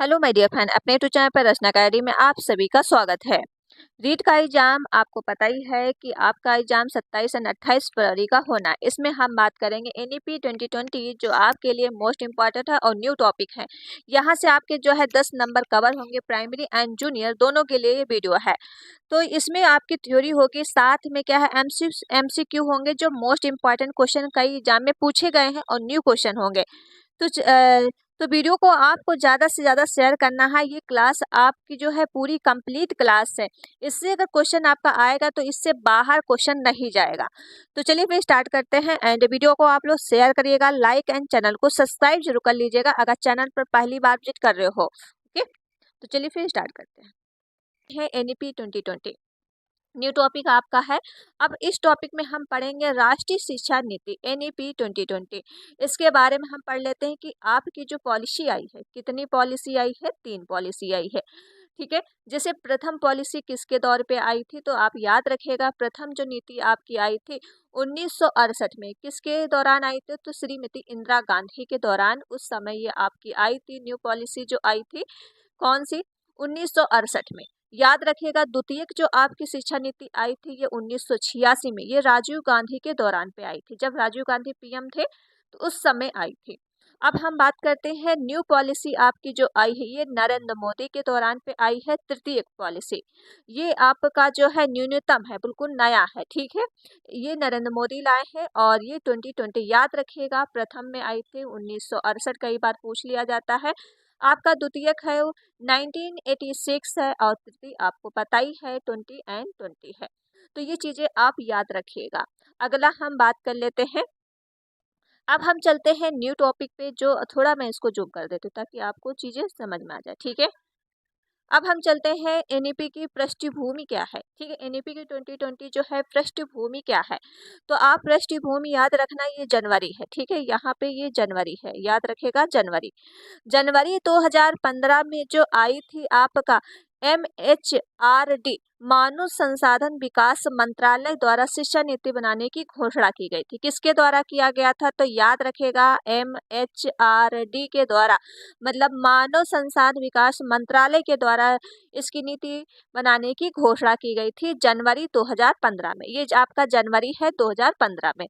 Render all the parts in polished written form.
Hello my dear friend, अपने YouTube channel पर रचना diary में आप सभी का स्वागत है। रीट का एग्जाम आपको पता ही है कि आपका एग्जाम 27 और 28 फरवरी का होना है। इसमें हम बात करेंगे एनईपी 2020 जो आपके लिए मोस्ट इम्पॉर्टेंट है और न्यू टॉपिक है। यहाँ से आपके जो है 10 नंबर कवर होंगे, प्राइमरी एंड जूनियर दोनों के लिए ये वीडियो है। तो इसमें आपकी थ्योरी होगी, साथ में क्या है एमसीक्यू होंगे जो मोस्ट इम्पॉर्टेंट क्वेश्चन कई एग्जाम में पूछे गए हैं और न्यू क्वेश्चन होंगे। तो तो वीडियो को आपको ज़्यादा से ज़्यादा शेयर करना है। ये क्लास आपकी जो है पूरी कंप्लीट क्लास है। इससे अगर क्वेश्चन आपका आएगा तो इससे बाहर क्वेश्चन नहीं जाएगा। तो चलिए फिर स्टार्ट करते हैं। एंड वीडियो को आप लोग शेयर करिएगा, लाइक एंड चैनल को सब्सक्राइब जरूर कर लीजिएगा अगर चैनल पर पहली बार विजिट कर रहे हो। ओके, तो चलिए फिर स्टार्ट करते हैं। एनईपी 2020 न्यू टॉपिक आपका है। अब इस टॉपिक में हम पढ़ेंगे राष्ट्रीय शिक्षा नीति एनईपी 2020। इसके बारे में हम पढ़ लेते हैं कि आपकी जो पॉलिसी आई है, कितनी पॉलिसी आई है? 3 पॉलिसी आई है। ठीक है, जैसे प्रथम पॉलिसी किसके दौर पे आई थी तो आप याद रखिएगा, प्रथम जो नीति आपकी आई थी 1968 में। किसके दौरान आई थी? तो श्रीमती इंदिरा गांधी के दौरान उस समय ये आपकी आई थी न्यू पॉलिसी जो आई थी। कौन सी? 1968 में। याद रखिएगा, द्वितीयक जो आपकी शिक्षा नीति आई थी ये 1986 में। ये राजीव गांधी के दौरान पे आई थी, जब राजीव गांधी पीएम थे तो उस समय आई थी। अब हम बात करते हैं न्यू पॉलिसी आपकी जो आई है, ये नरेंद्र मोदी के दौरान पे आई है, तृतीयक पॉलिसी। ये आपका जो है न्यूनतम है, बिल्कुल नया है। ठीक है, ये नरेंद्र मोदी लाए हैं और ये 2020 याद रखिएगा। प्रथम में आई थी 1968, कई बार पूछ लिया जाता है। आपका द्वितीयक है 1986 है और तृतीय आपको पता ही है 20 एंड 20 है। तो ये चीजें आप याद रखिएगा। अगला हम बात कर लेते हैं। अब हम चलते हैं न्यू टॉपिक पे, जो थोड़ा मैं इसको जूम कर देती हूँ ताकि आपको चीजें समझ में आ जाए। ठीक है, अब हम चलते हैं एनईपी की पृष्ठभूमि क्या है। ठीक है, एनईपी की 2020 जो है पृष्ठभूमि क्या है, तो आप पृष्ठभूमि याद रखना, ये जनवरी है। ठीक है, यहाँ पे ये जनवरी है, याद रखेगा जनवरी। जनवरी 2015 में जो आई थी आपका MHRD मानव संसाधन विकास मंत्रालय द्वारा शिक्षा नीति बनाने की घोषणा की गई थी। किसके द्वारा किया गया था? तो याद रखेगा MHRD के द्वारा, मतलब मानव संसाधन विकास मंत्रालय के द्वारा इसकी नीति बनाने की घोषणा की गई थी जनवरी 2015 में। ये आपका जनवरी है 2015 में।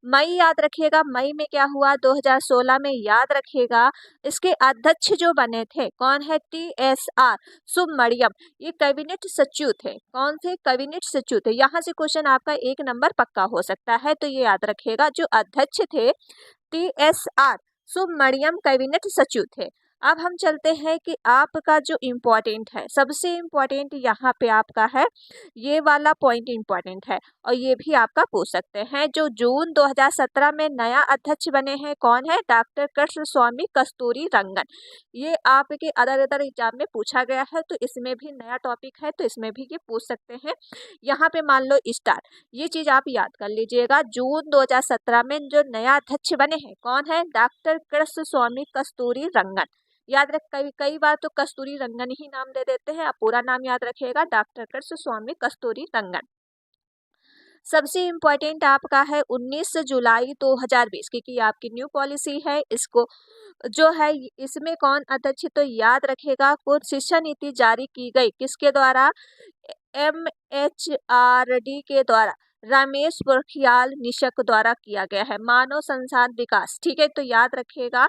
मई याद रखिएगा, मई में क्या हुआ? 2016 में। याद रखिएगा, इसके अध्यक्ष जो बने थे कौन है? TSR सुब्रमण्यम, ये कैबिनेट सचिव थे। कौन थे? कैबिनेट सचिव थे। यहाँ से क्वेश्चन आपका 1 नंबर पक्का हो सकता है, तो ये याद रखिएगा, जो अध्यक्ष थे TSR सुब्रमण्यम कैबिनेट सचिव थे। अब हम चलते हैं कि आपका जो इम्पोर्टेंट है, सबसे इम्पोर्टेंट यहाँ पे आपका है, ये वाला पॉइंट इम्पोर्टेंट है और ये भी आपका पूछ सकते हैं। जो जून 2017 में नया अध्यक्ष बने हैं कौन है? डॉक्टर कृष्ण स्वामी कस्तूरी रंगन। ये आपके अदर अदर एग्जाम में पूछा गया है, तो इसमें भी नया टॉपिक है, तो इसमें भी ये पूछ सकते हैं। यहाँ पे मान लो स्टार, ये चीज आप याद कर लीजिएगा। जून 2017 में जो नया अध्यक्ष बने हैं कौन है? डॉक्टर कृष्ण स्वामी कस्तूरी रंगन। याद रख, कई कई बार तो कस्तूरी रंगन ही नाम दे देते हैं, आप पूरा नाम याद रखिएगा, डॉक्टर कृष्ण स्वामी कस्तूरी रंगन। सबसे इम्पोर्टेंट आपका है 19 जुलाई 2020, क्योंकि आपकी न्यू पॉलिसी है। इसको जो है इसमें कौन अध्यक्ष? तो याद रखेगा, कुछ शिक्षा नीति जारी की गई किसके द्वारा? MHRD के द्वारा, रमेश पोखरियाल निशंक द्वारा किया गया है, मानव संसाधन विकास। ठीक है, तो याद रखिएगा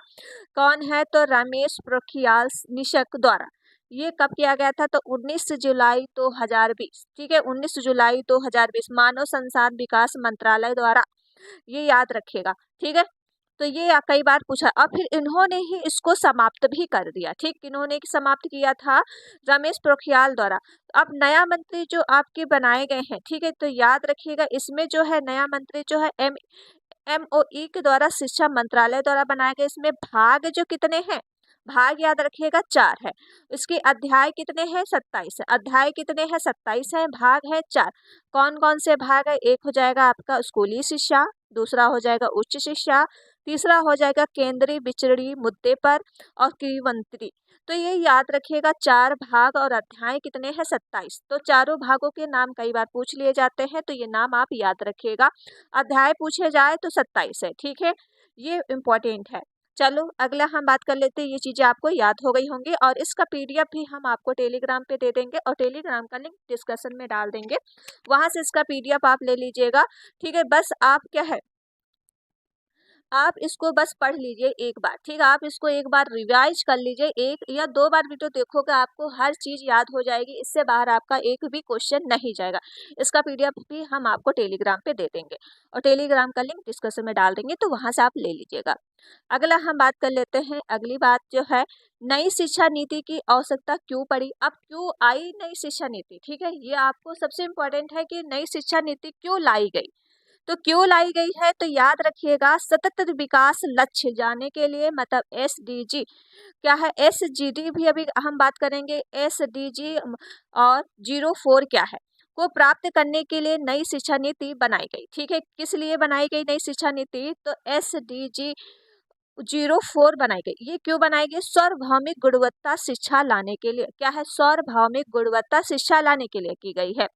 कौन है? तो रमेश पोखरियाल निशंक द्वारा। ये कब किया गया था? तो 19 जुलाई 2020। ठीक है, 19 जुलाई 2020 मानव संसाधन विकास मंत्रालय द्वारा, ये याद रखिएगा। ठीक है, तो ये कई बार पूछा। अब फिर इन्होंने ही इसको समाप्त भी कर दिया। ठीक, इन्होंने समाप्त किया था रमेश पोखरियाल द्वारा। अब नया मंत्री जो आपके बनाए गए हैं, ठीक है, तो याद रखिएगा, इसमें जो है नया मंत्री जो है MOE के द्वारा शिक्षा मंत्रालय द्वारा बनाए गए। इसमें भाग जो कितने हैं? भाग याद रखिएगा 4 है। इसके अध्याय कितने हैं? 27 है। अध्याय कितने हैं? 27 है। भाग है 4। कौन कौन से भाग है? एक हो जाएगा आपका स्कूली शिक्षा, दूसरा हो जाएगा उच्च शिक्षा, तीसरा हो जाएगा केंद्रीय बिछड़ी मुद्दे पर और किवंत्री। तो ये याद रखिएगा, 4 भाग और अध्याय कितने हैं? 27। तो चारों भागों के नाम कई बार पूछ लिए जाते हैं, तो ये नाम आप याद रखिएगा। अध्याय पूछे जाए तो 27 है। ठीक है, ये इम्पोर्टेंट है। चलो अगला हम बात कर लेते हैं, ये चीज़ें आपको याद हो गई होंगी और इसका पीडीएफ भी हम आपको टेलीग्राम पे दे देंगे और टेलीग्राम का लिंक डिस्कशन में डाल देंगे, वहाँ से इसका पीडीएफ आप ले लीजिएगा। ठीक है, बस आप क्या है, आप इसको बस पढ़ लीजिए एक बार, ठीक है, आप इसको एक बार रिवाइज कर लीजिए, 1 या 2 बार वीडियो देखोगे आपको हर चीज़ याद हो जाएगी, इससे बाहर आपका एक भी क्वेश्चन नहीं जाएगा। इसका पीडीएफ भी हम आपको टेलीग्राम पे दे देंगे और टेलीग्राम का लिंक डिस्क्रिप्शन में डाल देंगे, तो वहाँ से आप ले लीजिएगा। अगला हम बात कर लेते हैं, अगली बात जो है, नई शिक्षा नीति की आवश्यकता क्यों पड़ी? अब क्यों आई नई शिक्षा नीति? ठीक है, ये आपको सबसे इम्पोर्टेंट है कि नई शिक्षा नीति क्यों लाई गई। तो क्यों लाई गई है, तो याद रखिएगा, सतत विकास लक्ष्य जाने के लिए, मतलब एसडीजी क्या है, एसजीडी भी अभी हम बात करेंगे, एसडीजी और 04 क्या है, को प्राप्त करने के लिए नई शिक्षा नीति बनाई गई। ठीक है, किस लिए बनाई गई नई शिक्षा नीति? तो एसडीजी 04 बनाई गई। ये क्यों बनाई गई? सार्वभौमिक गुणवत्ता शिक्षा लाने के लिए। क्या है? सार्वभौमिक गुणवत्ता शिक्षा लाने के लिए की गई है,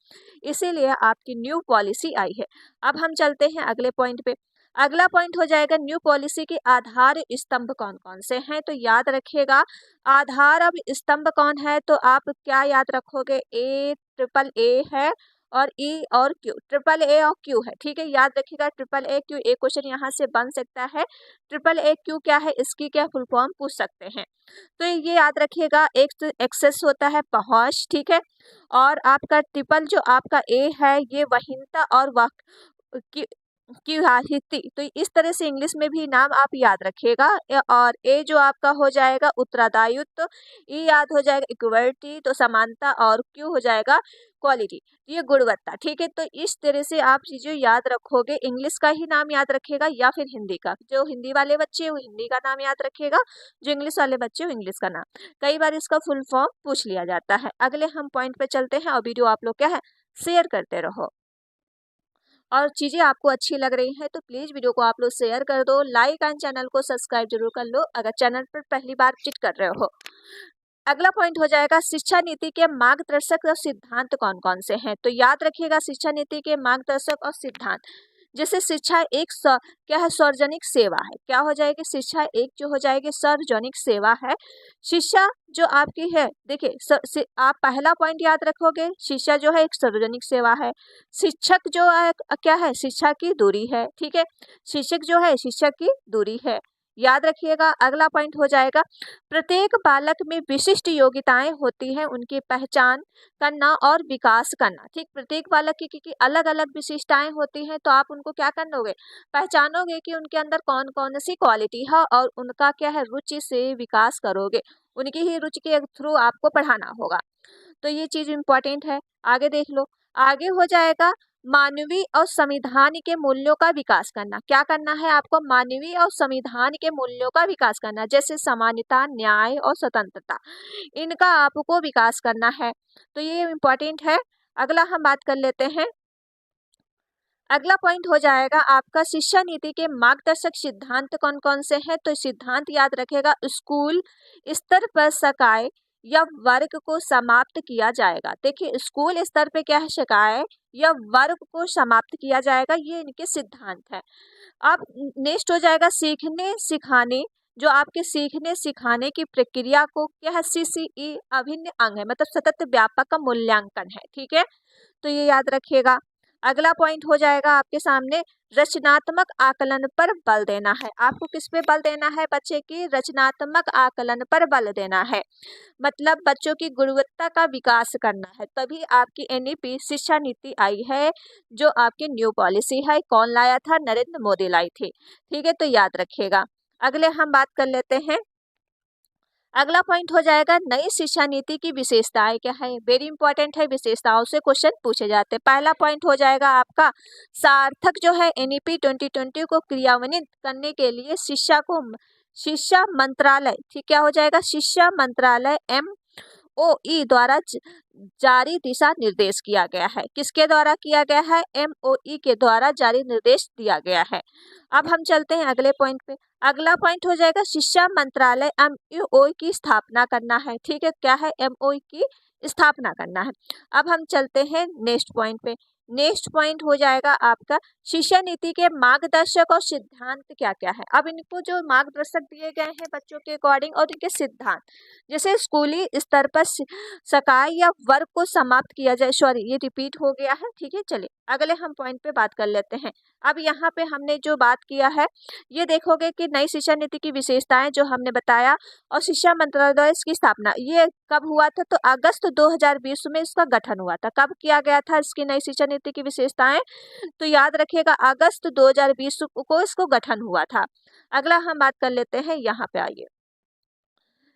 इसीलिए आपकी न्यू पॉलिसी आई है। अब हम चलते हैं अगले पॉइंट पे। अगला पॉइंट हो जाएगा, न्यू पॉलिसी के आधार स्तंभ कौन कौन से हैं? तो याद रखिएगा, आधार अब स्तंभ कौन है, तो आप क्या याद रखोगे? ए, ट्रिपल ए है और ई और क्यू, ट्रिपल ए और क्यू है। ठीक है, याद रखिएगा, ट्रिपल ए क्यू, एक क्वेश्चन यहाँ से बन सकता है। ट्रिपल ए क्यू क्या है, इसकी क्या फुल फॉर्म पूछ सकते हैं, तो ये याद रखिएगा। एक तो एक्सेस होता है पहुंच, ठीक है, और आपका ट्रिपल जो आपका ए है, ये वहीनता और की राहिती, तो इस तरह से इंग्लिश में भी नाम आप याद रखिएगा। और ए जो आपका हो जाएगा उत्तरदायित्व, ई याद हो जाएगा इक्वलिटी, तो समानता, और क्यू हो जाएगा क्वालिटी, ये गुणवत्ता। ठीक है, तो इस तरह से आप चीज़ें याद रखोगे, इंग्लिश का ही नाम याद रखिएगा या फिर हिंदी का। जो हिंदी वाले बच्चे वो हिंदी का नाम याद रखिएगा, जो इंग्लिश वाले बच्चे वो इंग्लिश का नाम। कई बार इसका फुल फॉर्म पूछ लिया जाता है। अगले हम पॉइंट पे चलते हैं और वीडियो आप लोग क्या है शेयर करते रहो, और चीज़ें आपको अच्छी लग रही हैं तो प्लीज़ वीडियो को आप लोग शेयर कर दो, लाइक एंड चैनल को सब्सक्राइब जरूर कर लो अगर चैनल पर पहली बार विजिट कर रहे हो। अगला पॉइंट हो जाएगा, शिक्षा नीति के मार्गदर्शक और सिद्धांत कौन कौन से हैं? तो याद रखिएगा, शिक्षा नीति के मार्गदर्शक और सिद्धांत, जैसे शिक्षा एक क्या है, सार्वजनिक सेवा है। क्या हो जाएगी? शिक्षा एक जो हो जाएगी सार्वजनिक सेवा है। शिक्षा जो आपकी है, देखिए आप पहला पॉइंट याद रखोगे, शिक्षा जो है एक सार्वजनिक सेवा है। शिक्षक जो है क्या है, शिक्षा की दूरी है। ठीक है, शिक्षक जो है शिक्षक की दूरी है, याद रखिएगा। अगला पॉइंट हो जाएगा, प्रत्येक बालक में विशिष्ट योग्यताएं होती हैं, उनकी पहचान करना और विकास करना। ठीक, प्रत्येक बालक की अलग अलग विशिष्टताएं होती हैं, तो आप उनको क्या करनोगे, पहचानोगे कि उनके अंदर कौन कौन सी क्वालिटी है और उनका क्या है रुचि से विकास करोगे, उनकी ही रुचि के थ्रू आपको पढ़ाना होगा। तो ये चीज इम्पोर्टेंट है। आगे देख लो, आगे हो जाएगा, मानवीय और संविधान के मूल्यों का विकास करना। क्या करना है आपको? मानवीय और संविधान के मूल्यों का विकास करना, जैसे समानता, न्याय और स्वतंत्रता, इनका आपको विकास करना है, तो ये इम्पोर्टेंट है। अगला हम बात कर लेते हैं, अगला पॉइंट हो जाएगा आपका, शिक्षा नीति के मार्गदर्शक सिद्धांत कौन कौन से हैं? तो सिद्धांत याद रखेगा, स्कूल स्तर पर शिकायत या वर्ग को समाप्त किया जाएगा। देखिए, स्कूल स्तर पे क्या है, शिकायत या वर्ग को समाप्त किया जाएगा, ये इनके सिद्धांत है। अब नेक्स्ट हो जाएगा, सीखने सिखाने, जो आपके सीखने सिखाने की प्रक्रिया को क्या है, सीसीई अभिन्न अंग है, मतलब सतत व्यापक का मूल्यांकन है। ठीक है, तो ये याद रखिएगा। अगला पॉइंट हो जाएगा आपके सामने, रचनात्मक आकलन पर बल देना है। आपको किस पे बल देना है? बच्चे की रचनात्मक आकलन पर बल देना है, मतलब बच्चों की गुणवत्ता का विकास करना है, तभी आपकी एनईपी शिक्षा नीति आई है, जो आपकी न्यू पॉलिसी है। कौन लाया था? नरेंद्र मोदी लाई थी। ठीक है, तो याद रखिएगा। अगले हम बात कर लेते हैं, अगला पॉइंट हो जाएगा, नई शिक्षा नीति की विशेषताएं क्या है? वेरी इंपॉर्टेंट है, विशेषताओं से क्वेश्चन पूछे जाते हैं। पहला पॉइंट हो जाएगा आपका, सार्थक जो है एनईपी 2020 को क्रियान्वित करने के लिए शिक्षा मंत्रालय, ठीक, क्या हो जाएगा, शिक्षा मंत्रालय MOE द्वारा जारी दिशा निर्देश किया गया है। किसके द्वारा किया गया है? MOE के द्वारा जारी निर्देश दिया गया है। अब हम चलते हैं अगले पॉइंट पे। अगला पॉइंट हो जाएगा, शिक्षा मंत्रालय MOE की स्थापना करना है। ठीक है, क्या है? MOE की स्थापना करना है। अब हम चलते हैं नेक्स्ट पॉइंट पे। नेक्स्ट पॉइंट हो जाएगा आपका शिक्षा नीति के मार्गदर्शक और सिद्धांत क्या क्या है। अब इनको जो मार्गदर्शक दिए गए हैं बच्चों के अकॉर्डिंग और इनके सिद्धांत, जैसे स्कूली स्तर पर सकाय या वर्ग को समाप्त किया जाए, सॉरी ये रिपीट हो गया है, ठीक है। चलिए अगले हम पॉइंट पे बात कर लेते हैं। अब यहाँ पे हमने जो बात किया है ये देखोगे कि नई शिक्षा नीति की विशेषताएं जो हमने बताया और शिक्षा मंत्रालय की स्थापना ये कब हुआ था, तो अगस्त 2020 में इसका गठन हुआ था। कब किया गया था इसकी नई शिक्षा नीति की विशेषताएं, तो याद रखिएगा अगस्त 2020 को इसको गठन हुआ था। अगला हम बात कर लेते हैं, यहाँ पे आइए।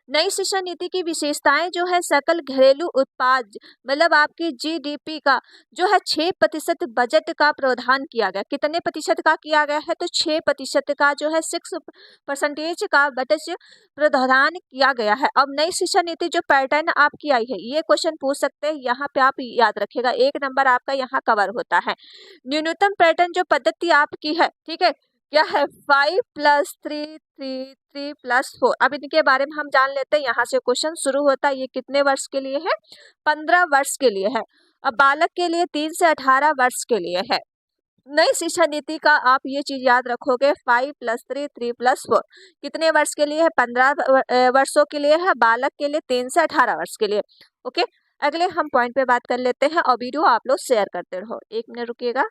नई शिक्षा नीति की विशेषताएं जो है सकल घरेलू उत्पाद मतलब आपकी जीडीपी का जो है 6% बजट का प्रावधान किया गया। कितने प्रतिशत का किया गया है, तो 6% का जो है 6% का बजट प्रावधान किया गया है। अब नई शिक्षा नीति जो पैटर्न आपकी आई है ये क्वेश्चन पूछ सकते हैं, यहाँ पे आप याद रखिएगा 1 नंबर आपका यहाँ कवर होता है। न्यूनतम पैटर्न जो पद्धति आपकी है, ठीक है, क्या है 5+3+3+4। अब इनके बारे में हम जान लेते हैं, यहाँ से क्वेश्चन शुरू होता है। ये कितने वर्ष के लिए है, 15 वर्ष के लिए है। अब बालक के लिए 3 से 18 वर्ष के लिए है। नई शिक्षा नीति का आप ये चीज याद रखोगे 5+3+3+4 कितने वर्ष के लिए है, 15 वर्षों के लिए है। बालक के लिए 3 से 18 वर्ष के लिए। ओके, अगले हम पॉइंट पे बात कर लेते हैं और वीडियो आप लोग शेयर करते रहो। 1 मिनट रुकिएगा।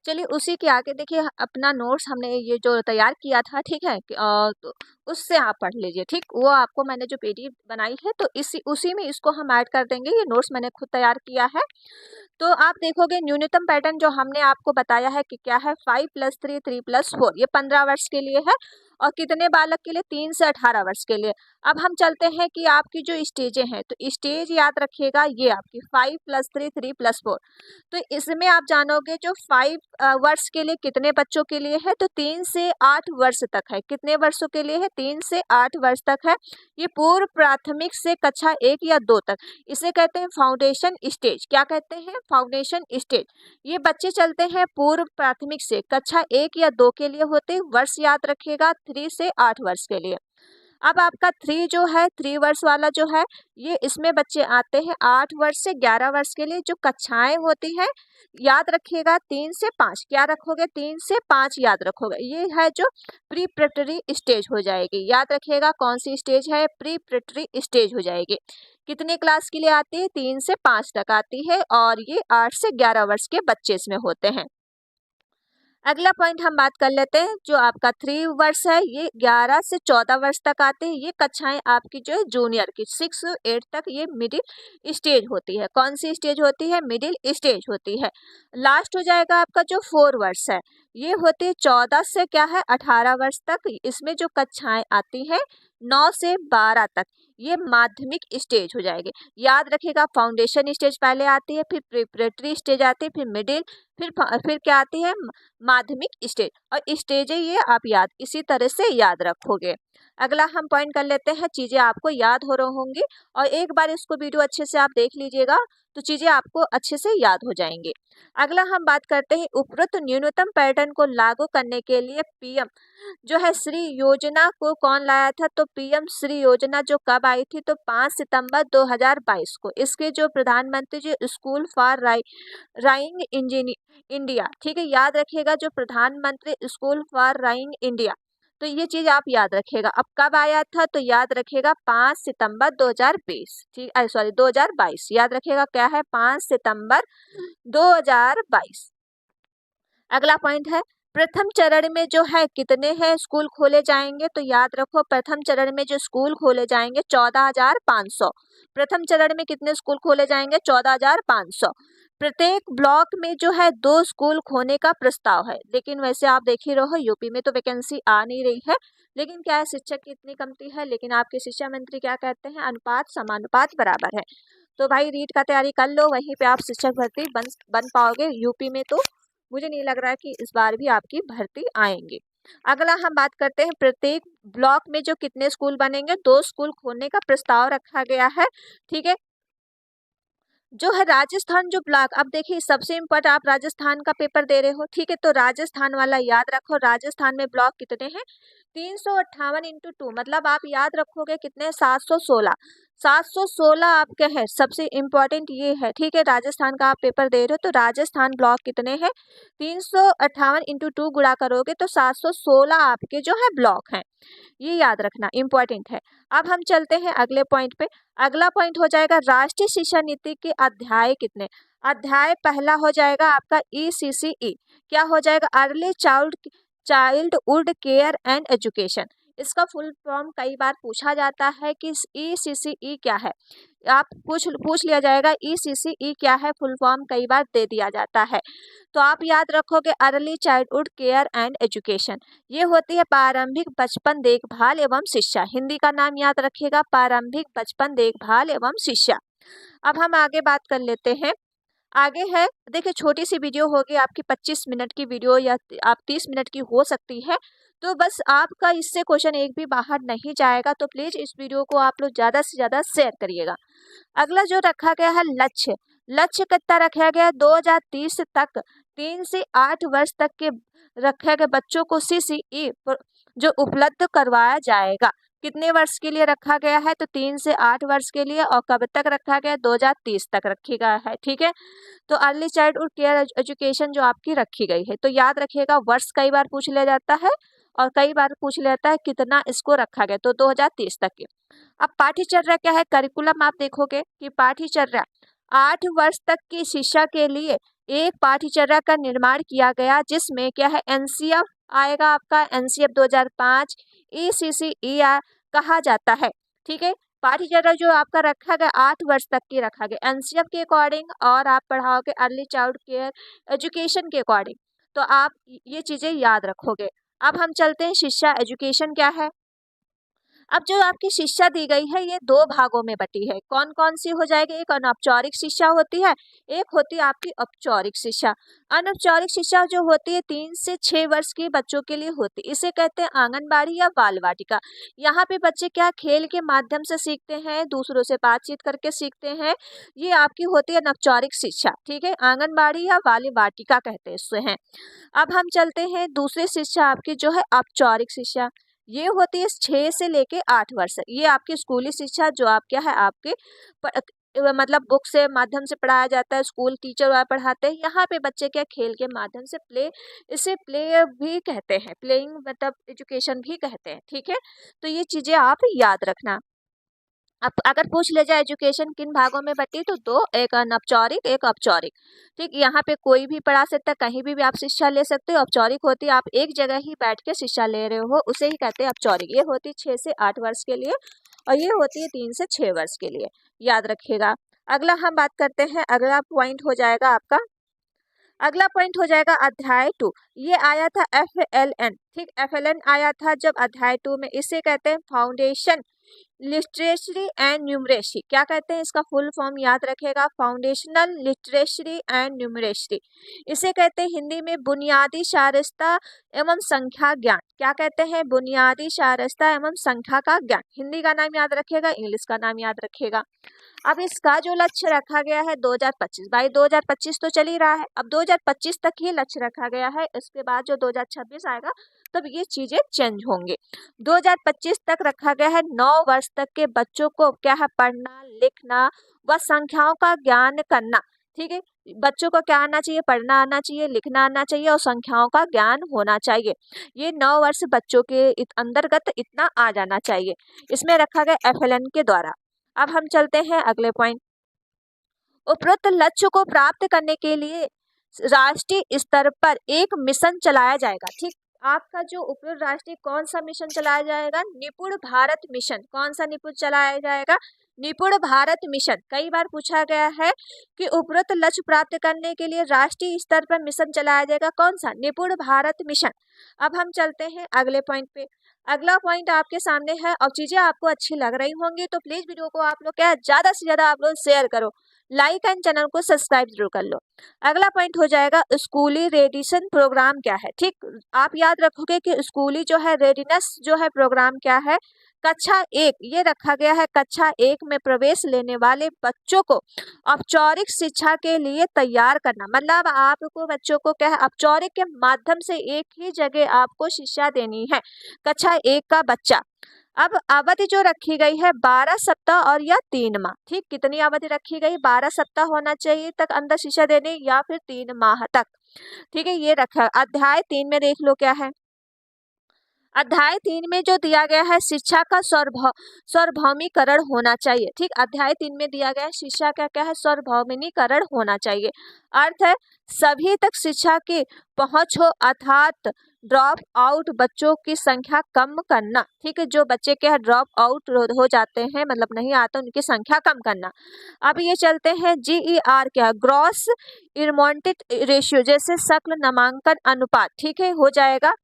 चलिए उसी के आगे देखिए अपना नोट्स हमने ये जो तैयार किया था, ठीक है, तो उससे आप पढ़ लीजिए, ठीक। वो आपको मैंने जो पीडीएफ बनाई है तो उसी में इसको हम ऐड कर देंगे। ये नोट्स मैंने खुद तैयार किया है। तो आप देखोगे न्यूनतम पैटर्न जो हमने आपको बताया है कि क्या है 5+3+3+4 ये 15 वर्ष के लिए है और कितने बालक के लिए, 3 से 18 वर्ष के लिए। अब हम चलते हैं कि आपकी जो स्टेजें हैं, तो स्टेज याद रखिएगा ये आपकी 5+3+3+4। तो इसमें आप जानोगे जो 5 वर्ष के लिए कितने बच्चों के लिए है, तो 3 से 8 वर्ष तक है। कितने वर्षों के लिए है, 3 से 8 वर्ष तक है। ये पूर्व प्राथमिक से कक्षा 1 या 2 तक, इसे कहते हैं फाउंडेशन स्टेज। क्या कहते हैं, फाउंडेशन स्टेज। ये बच्चे चलते हैं पूर्व प्राथमिक से कक्षा 1 या 2 के लिए होते हैं। वर्ष याद रखिएगा 3 से 8 वर्ष के लिए। अब आपका 3 जो है 3 वर्ष वाला जो है ये इसमें बच्चे आते हैं 8 वर्ष से 11 वर्ष के लिए। जो कक्षाएं होती हैं याद रखिएगा 3 से 5, क्या रखोगे, 3 से 5 याद रखोगे। ये है जो प्री प्रिपरेटरी स्टेज हो जाएगी। याद रखिएगा कौन सी स्टेज है, प्री प्रिपरेटरी स्टेज हो जाएगी। कितने क्लास के लिए आती है, 3 से 5 तक आती है और ये 8 से 11 वर्ष के बच्चे इसमें होते हैं। अगला पॉइंट हम बात कर लेते हैं, जो आपका 3 वर्ष है ये 11 से 14 वर्ष तक आते हैं। ये कक्षाएं आपकी जो है जूनियर की 6 8 तक ये मिडिल स्टेज होती है। कौन सी स्टेज होती है, मिडिल स्टेज होती है। लास्ट हो जाएगा आपका जो 4 वर्ष है ये होती है 14 से क्या है 18 वर्ष तक। इसमें जो कक्षाएं आती हैं 9 से 12 तक ये माध्यमिक स्टेज हो जाएगी। याद रखिएगा फाउंडेशन स्टेज पहले आती है, फिर प्रिपरेटरी स्टेज आती है, फिर मिडिल, फिर क्या आती है माध्यमिक स्टेज। और स्टेज ये आप याद इसी तरह से याद रखोगे। अगला हम पॉइंट कर लेते हैं, चीजें आपको याद हो रही होंगी और एक बार इसको वीडियो अच्छे से आप देख लीजिएगा तो चीजें आपको अच्छे से याद हो जाएंगी। अगला हम बात करते हैं उपरोक्त न्यूनतम पैटर्न को लागू करने के लिए पीएम जो है श्री योजना को कौन लाया था, तो पीएम श्री योजना जो कब आई थी, तो 5 सितंबर 2022 को। इसके जो प्रधानमंत्री जो स्कूल फॉर राइंग इंडिया, ठीक है, याद रखिएगा जो प्रधानमंत्री स्कूल फॉर राइंग इंडिया, तो ये चीज आप याद रखिएगा। अब कब आया था, तो याद रखिएगा 5 सितंबर 2020, ठीक है, सॉरी 2022, याद रखिएगा क्या है 5 सितंबर 2022। अगला पॉइंट है प्रथम चरण में जो है कितने हैं स्कूल खोले जाएंगे, तो याद रखो प्रथम चरण में जो स्कूल खोले जाएंगे 14,500। प्रथम चरण में कितने स्कूल खोले जाएंगे, 14,500। प्रत्येक ब्लॉक में जो है 2 स्कूल खोने का प्रस्ताव है। लेकिन वैसे आप देख ही रहो यूपी में तो वैकेंसी आ नहीं रही है, लेकिन क्या है शिक्षक की इतनी कमती है। लेकिन आपके शिक्षा मंत्री क्या कहते हैं, अनुपात समानुपात बराबर है। तो भाई रीट का तैयारी कर लो, वहीं पे आप शिक्षक भर्ती बन पाओगे। यूपी में तो मुझे नहीं लग रहा है कि इस बार भी आपकी भर्ती आएंगे। अगला हम बात करते हैं प्रत्येक ब्लॉक में जो कितने स्कूल बनेंगे, 2 स्कूल खोलने का प्रस्ताव रखा गया है, ठीक है। जो है राजस्थान जो ब्लॉक, अब देखिए सबसे इम्पोर्टेंट आप राजस्थान का पेपर दे रहे हो, ठीक है, तो राजस्थान वाला याद रखो। राजस्थान में ब्लॉक कितने हैं, 358 इंटू 2 मतलब आप याद रखोगे कितने, 716। 716 आपके हैं, सबसे इम्पोर्टेंट ये है, ठीक है। राजस्थान का आप पेपर दे रहे हो तो राजस्थान ब्लॉक कितने हैं, 358 इंटू 2 गुणा करोगे तो 716 आपके जो है ब्लॉक हैं, ये याद रखना इम्पोर्टेंट है। अब हम चलते हैं अगले पॉइंट पे। अगला पॉइंट हो जाएगा राष्ट्रीय शिक्षा नीति के अध्याय कितने। अध्याय पहला हो जाएगा आपका ECCE, क्या हो जाएगा, early childhood care and education. इसका फुल फॉर्म कई बार पूछा जाता है कि ECCE क्या है, आप पूछ लिया जाएगा ECCE क्या है, फुल फॉर्म कई बार दे दिया जाता है। तो आप याद रखोगे early childhood care and education, ये होती है प्रारंभिक बचपन देखभाल एवं शिक्षा। हिंदी का नाम याद रखिएगा, प्रारंभिक बचपन देखभाल एवं शिक्षा। अब हम आगे बात कर लेते हैं। आगे है, देखिए छोटी सी वीडियो होगी आपकी, 25 मिनट की वीडियो या आप 30 मिनट की हो सकती है, तो बस आपका इससे क्वेश्चन एक भी बाहर नहीं जाएगा, तो प्लीज इस वीडियो को आप लोग ज्यादा से ज्यादा शेयर करिएगा। अगला जो रखा गया है लक्ष्य, लक्ष्य कितना रखा गया है, 2030 तक 3 से 8 वर्ष तक के रखे गए बच्चों को CCE जो उपलब्ध करवाया जाएगा। कितने वर्ष के लिए रखा गया है, तो 3 से 8 वर्ष के लिए, और कब तक रखा गया है, 2030 तक रखी गया है, ठीक है। तो अर्ली चाइल्डहुड केयर एजुकेशन जो आपकी रखी गई है, तो याद रखिएगा वर्ष कई बार पूछ लिया जाता है और कई बार पूछ लिया जाता है कितना इसको रखा गया, तो 2030 तक के। अब पाठ्यचर्या क्या है, करिकुलम आप देखोगे कि पाठ्यचर्या 8 वर्ष तक की शिक्षा के लिए एक पाठ्यचर्या का निर्माण किया गया, जिसमें क्या है, NCF आएगा आपका, NCF 2005 ECCE कहा जाता है, ठीक है। पाठ्यचर्या जो आपका रखा गया 8 वर्ष तक की रखा गया NCF के अकॉर्डिंग, और आप पढ़ाओगे अर्ली चाइल्ड केयर एजुकेशन के अकॉर्डिंग, तो आप ये चीजें याद रखोगे। अब हम चलते हैं शिक्षा, एजुकेशन क्या है। अब जो आपकी शिक्षा दी गई है ये 2 भागों में बटी है, कौन कौन सी हो जाएगी, एक अनौपचारिक शिक्षा होती है, एक होती है आपकी औपचारिक शिक्षा। अनौपचारिक शिक्षा जो होती है 3 से 6 वर्ष के बच्चों के लिए होती है, इसे कहते हैं आंगनबाड़ी या बाल वाटिका। यहाँ पे बच्चे क्या खेल के माध्यम से सीखते हैं, दूसरों से बातचीत करके सीखते हैं, ये आपकी होती है अनौपचारिक शिक्षा, ठीक है। आंगनबाड़ी या बाल वाटिका कहते हैं इससे हैं। अब हम चलते हैं दूसरी शिक्षा आपकी जो है औपचारिक शिक्षा, ये होती है 6 से लेके 8 वर्ष, ये आपकी स्कूली शिक्षा जो आप क्या है आपके मतलब बुक से माध्यम से पढ़ाया जाता है, स्कूल टीचर वगैरह पढ़ाते हैं। यहाँ पे बच्चे क्या खेल के माध्यम से इसे प्ले भी कहते हैं, प्लेइंग मतलब एजुकेशन भी कहते हैं, ठीक है। तो ये चीजें आप याद रखना। अब अगर पूछ ले जाए एजुकेशन किन भागों में बटी, तो 2, एक अनौपचारिक एक औपचारिक, ठीक। यहाँ पे कोई भी पढ़ा सकता है, कहीं भी आप शिक्षा ले सकते हो। औपचारिक होती है आप एक जगह ही बैठ के शिक्षा ले रहे हो, उसे ही कहते हैं औपचारिक। ये होती है 6 से 8 वर्ष के लिए, और ये होती है 3 से 6 वर्ष के लिए, याद रखिएगा। अगला हम बात करते हैं, अगला पॉइंट हो जाएगा आपका, अगला पॉइंट हो जाएगा अध्याय 2। ये आया था FLN, ठीक, FLN आया था जब अध्याय 2 में, इसे कहते हैं फाउंडेशन लिटरेचरी एंड न्यूमरेसी। क्या कहते हैं इसका फुल फॉर्म याद रखेगा, फाउंडेशनल लिटरेचरी एंड न्यूमरेसी। इसे कहते हैं हिंदी में बुनियादी शारस्ता एवं संख्या ज्ञान। क्या कहते हैं, बुनियादी शारस्ता एवं संख्या का ज्ञान। हिंदी का नाम याद रखेगा, इंग्लिश का नाम याद रखेगा। अब इसका जो लक्ष्य रखा गया है 2025, भाई 2025 तो चल ही रहा है, अब 2025 तक ही लक्ष्य रखा गया है, इसके बाद जो 2026 आएगा तब ये चीजें चेंज होंगे। 2025 तक रखा गया है 9 वर्ष तक के बच्चों को क्या है, पढ़ना लिखना व संख्याओं का ज्ञान करना, ठीक है। बच्चों को क्या आना चाहिए, पढ़ना आना चाहिए, लिखना आना चाहिए और संख्याओं का ज्ञान होना चाहिए। ये 9 वर्ष बच्चों के अंतर्गत इतना आ जाना चाहिए, इसमें रखा गया FLN के द्वारा। अब हम चलते हैं अगले पॉइंट। उपरोक्त लक्ष्य को प्राप्त करने के लिए राष्ट्रीय स्तर पर एक मिशन चलाया जाएगा, ठीक। आपका जो उपरोक्त राष्ट्रीय कौन सा मिशन चलाया जाएगा, निपुण भारत मिशन। कौन सा निपुण चलाया जाएगा, निपुण भारत मिशन। कई बार पूछा गया है कि उपरोक्त लक्ष्य प्राप्त करने के लिए राष्ट्रीय स्तर पर मिशन चलाया जाएगा, कौन सा, निपुण भारत मिशन। अब हम चलते हैं अगले पॉइंट पे। अगला पॉइंट आपके सामने है, और चीजें आपको अच्छी लग रही होंगी तो प्लीज वीडियो को आप लोग क्या ज्यादा से ज्यादा आप लोग शेयर करो, लाइक एंड चैनल को सब्सक्राइब जरूर कर लो। अगला पॉइंट हो जाएगा स्कूली रेडिशन प्रोग्राम क्या है। ठीक, आप याद रखोगे कि स्कूली जो है रेडिनेस जो है प्रोग्राम क्या है, कक्षा 1 ये रखा गया है, कक्षा 1 में प्रवेश लेने वाले बच्चों को औपचारिक शिक्षा के लिए तैयार करना। मतलब आपको बच्चों को क्या है, औपचारिक के माध्यम से एक ही जगह आपको शिक्षा देनी है, कक्षा 1 का बच्चा। अब अवधि जो रखी गई है 12 सप्ताह और या 3 माह। ठीक, कितनी अवधि रखी गई, 12 सप्ताह होना चाहिए तक अंदर शिक्षा देने या फिर 3 माह तक। ठीक है, ये रखा। अध्याय 3 में देख लो क्या है, अध्याय 3 में जो दिया गया है शिक्षा का सार्वभौमिकरण होना चाहिए। ठीक, अध्याय 3 में दिया गया है शिक्षा का क्या है, सार्वभौमिकरण होना चाहिए। अर्थ है सभी तक शिक्षा की पहुंच हो, अर्थात ड्रॉप आउट बच्चों की संख्या कम करना। ठीक है, जो बच्चे क्या है ड्रॉप आउट हो जाते हैं, मतलब नहीं आते, उनकी संख्या कम करना। अब ये चलते हैं GER क्या है, ग्रॉस इनरोलमेंट रेशियो, जैसे शकल नामांकन अनुपात। ठीक है, हो जाएगा।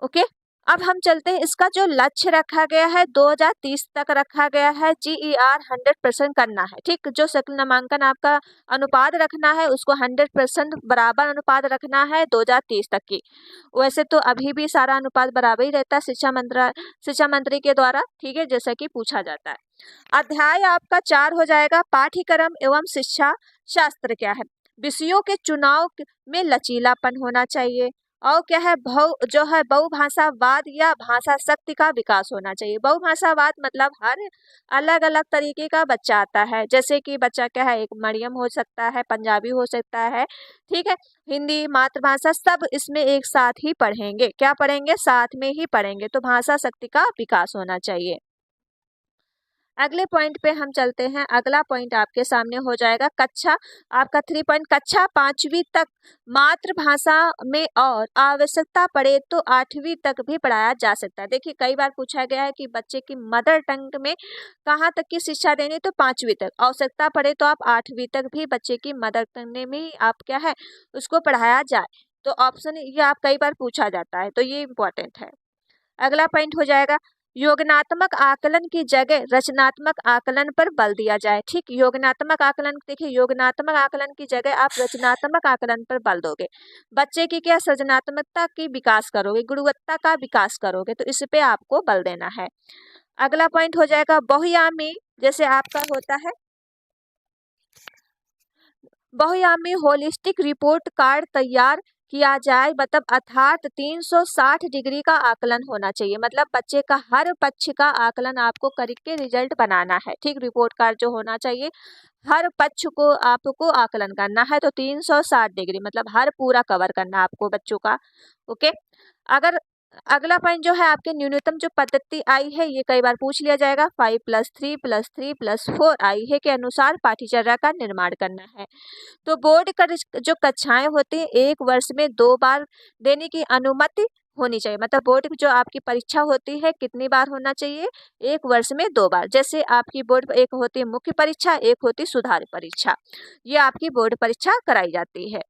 ओके, अब हम चलते हैं, इसका जो लक्ष्य रखा गया है 2030 तक रखा गया है, GER 100% करना है। ठीक, जो शकल नामांकन आपका अनुपात रखना है उसको 100% बराबर अनुपात रखना है 2030 तक की। वैसे तो अभी भी सारा अनुपात बराबर ही रहता है शिक्षा मंत्री के द्वारा। ठीक है, जैसा कि पूछा जाता है। अध्याय आपका 4 हो जाएगा, पाठ्यक्रम एवं शिक्षा शास्त्र क्या है, विषयों के चुनाव में लचीलापन होना चाहिए। और क्या है, बहुभाषावाद या भाषा शक्ति का विकास होना चाहिए। बहुभाषावाद मतलब हर अलग अलग तरीके का बच्चा आता है, जैसे कि बच्चा क्या है, एक मरियम हो सकता है, पंजाबी हो सकता है, ठीक है, हिंदी मातृभाषा, सब इसमें एक साथ ही पढ़ेंगे। क्या पढ़ेंगे, साथ में ही पढ़ेंगे। तो भाषा शक्ति का विकास होना चाहिए। अगले पॉइंट पे हम चलते हैं। अगला पॉइंट आपके सामने हो जाएगा कक्षा आपका 3 पॉइंट, कक्षा 5वीं तक मातृभाषा में और आवश्यकता पड़े तो 8वीं तक भी पढ़ाया जा सकता है। देखिए कई बार पूछा गया है कि बच्चे की मदर टंग में कहाँ तक की शिक्षा देनी, तो 5वीं तक, आवश्यकता पड़े तो आप 8वीं तक भी बच्चे की मदर टंग में आप क्या है उसको पढ़ाया जाए। तो ऑप्शन ये आप कई बार पूछा जाता है, तो ये इम्पोर्टेंट है। अगला पॉइंट हो जाएगा योगनात्मक आकलन की जगह रचनात्मक आकलन पर बल दिया जाए। ठीक, योगनात्मक आकलन, देखिए योगनात्मक आकलन की जगह आप रचनात्मक आकलन पर बल दोगे, बच्चे की क्या सृजनात्मकता की विकास करोगे, गुणवत्ता का विकास करोगे, तो इस पे आपको बल देना है। अगला पॉइंट हो जाएगा बहुआयामी, जैसे आपका होता है बहुआयामी होलिस्टिक रिपोर्ट कार्ड तैयार किया जाए, मतलब अर्थात 360 डिग्री का आकलन होना चाहिए। मतलब बच्चे का हर पक्ष का आकलन आपको करके रिजल्ट बनाना है। ठीक, रिपोर्ट कार्ड जो होना चाहिए हर पक्ष को आपको आकलन करना है, तो 360 डिग्री मतलब हर पूरा कवर करना आपको बच्चों का। ओके, अगर अगला पॉइंट जो है आपके न्यूनतम जो पद्धति आई है, ये कई बार पूछ लिया जाएगा, 5+3+3+4 आई है के अनुसार पाठ्यचर्या का निर्माण करना है। तो बोर्ड का जो कक्षाएं होती हैं 1 वर्ष में 2 बार देने की अनुमति होनी चाहिए। मतलब बोर्ड की जो आपकी परीक्षा होती है कितनी बार होना चाहिए, 1 वर्ष में 2 बार। जैसे आपकी बोर्ड एक होती है मुख्य परीक्षा, एक होती सुधार परीक्षा, ये आपकी बोर्ड परीक्षा कराई जाती है।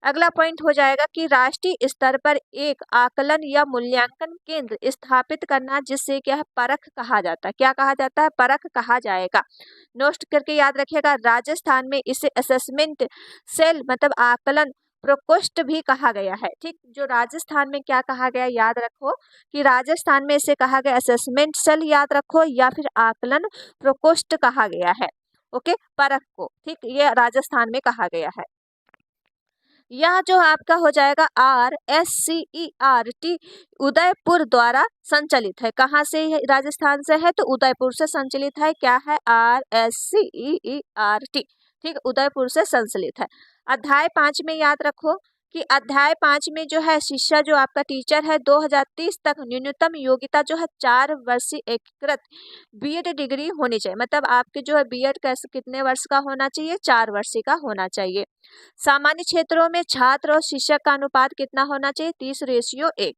अगला पॉइंट हो जाएगा कि राष्ट्रीय स्तर पर एक आकलन या मूल्यांकन केंद्र स्थापित करना, जिससे क्या है परख कहा जाता है। क्या कहा जाता है, परख कहा जाएगा। नोट करके याद रखिएगा। राजस्थान में इसे असेसमेंट सेल मतलब आकलन प्रकोष्ठ भी कहा गया है। ठीक, जो राजस्थान में क्या कहा गया याद रखो कि राजस्थान में इसे कहा गया असेसमेंट सेल याद रखो, या फिर आकलन प्रकोष्ठ कहा गया है। ओके, परख को, ठीक, ये राजस्थान में कहा गया है। यह जो आपका हो जाएगा RSCERT उदयपुर द्वारा संचालित है। कहाँ से है, राजस्थान से है, तो उदयपुर से संचालित है। क्या है, RSCERT, ठीक, उदयपुर से संचालित है। अध्याय 5 में याद रखो कि अध्याय 5 में जो है शिक्षा जो आपका टीचर है 2030 तक न्यूनतम योग्यता जो है 4 वर्षीय एकीकृत बीएड डिग्री होनी चाहिए। मतलब आपके जो है बीएड कैसे कितने वर्ष का होना चाहिए, 4 वर्षीय का होना चाहिए। सामान्य क्षेत्रों में छात्र और शिक्षक का अनुपात कितना होना चाहिए, 30:1।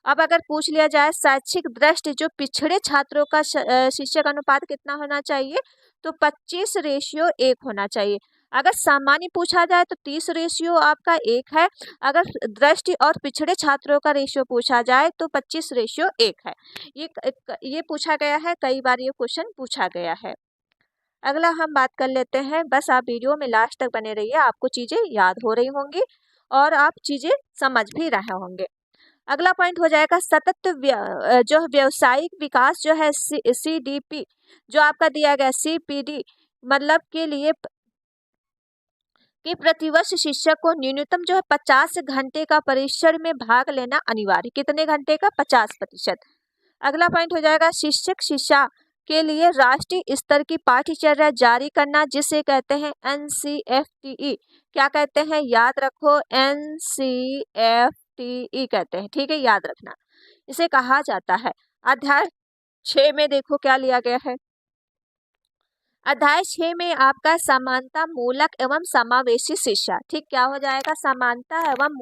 अब अगर पूछ लिया जाए शैक्षिक दृष्टि जो पिछड़े छात्रों का शिक्षक अनुपात कितना होना चाहिए, तो 25:1 होना चाहिए। अगर सामान्य पूछा जाए तो 30 आपका 1 है। अगर दृष्टि और पिछड़े छात्रों का रेशियो पूछा जाए तो 25:1 है। ये पूछा गया है, कई बार ये क्वेश्चन पूछा गया है। अगला हम बात कर लेते हैं, बस आप वीडियो में लास्ट तक बने रहिए, आपको चीज़ें याद हो रही होंगी और आप चीज़ें समझ भी रहे होंगे। अगला पॉइंट हो जाएगा सतत जो व्यावसायिक विकास जो है CDP जो आपका दिया गया CPD मतलब के लिए कि प्रतिवर्ष शिक्षक को न्यूनतम जो है 50 घंटे का परिसर में भाग लेना अनिवार्य। कितने घंटे का? 50%। अगला पॉइंट हो जाएगा शिक्षक शिक्षा के लिए राष्ट्रीय स्तर की पाठ्यचर्या जारी करना, जिसे कहते हैं NCFTE। क्या कहते हैं? याद रखो, NCFTE कहते हैं, ठीक है, याद रखना, इसे कहा जाता है। अध्याय 6 में देखो क्या लिया गया है। अध्याय 6 में आपका समानता मूलक एवं समावेशी शिक्षा, ठीक, क्या हो जाएगा? समानता एवं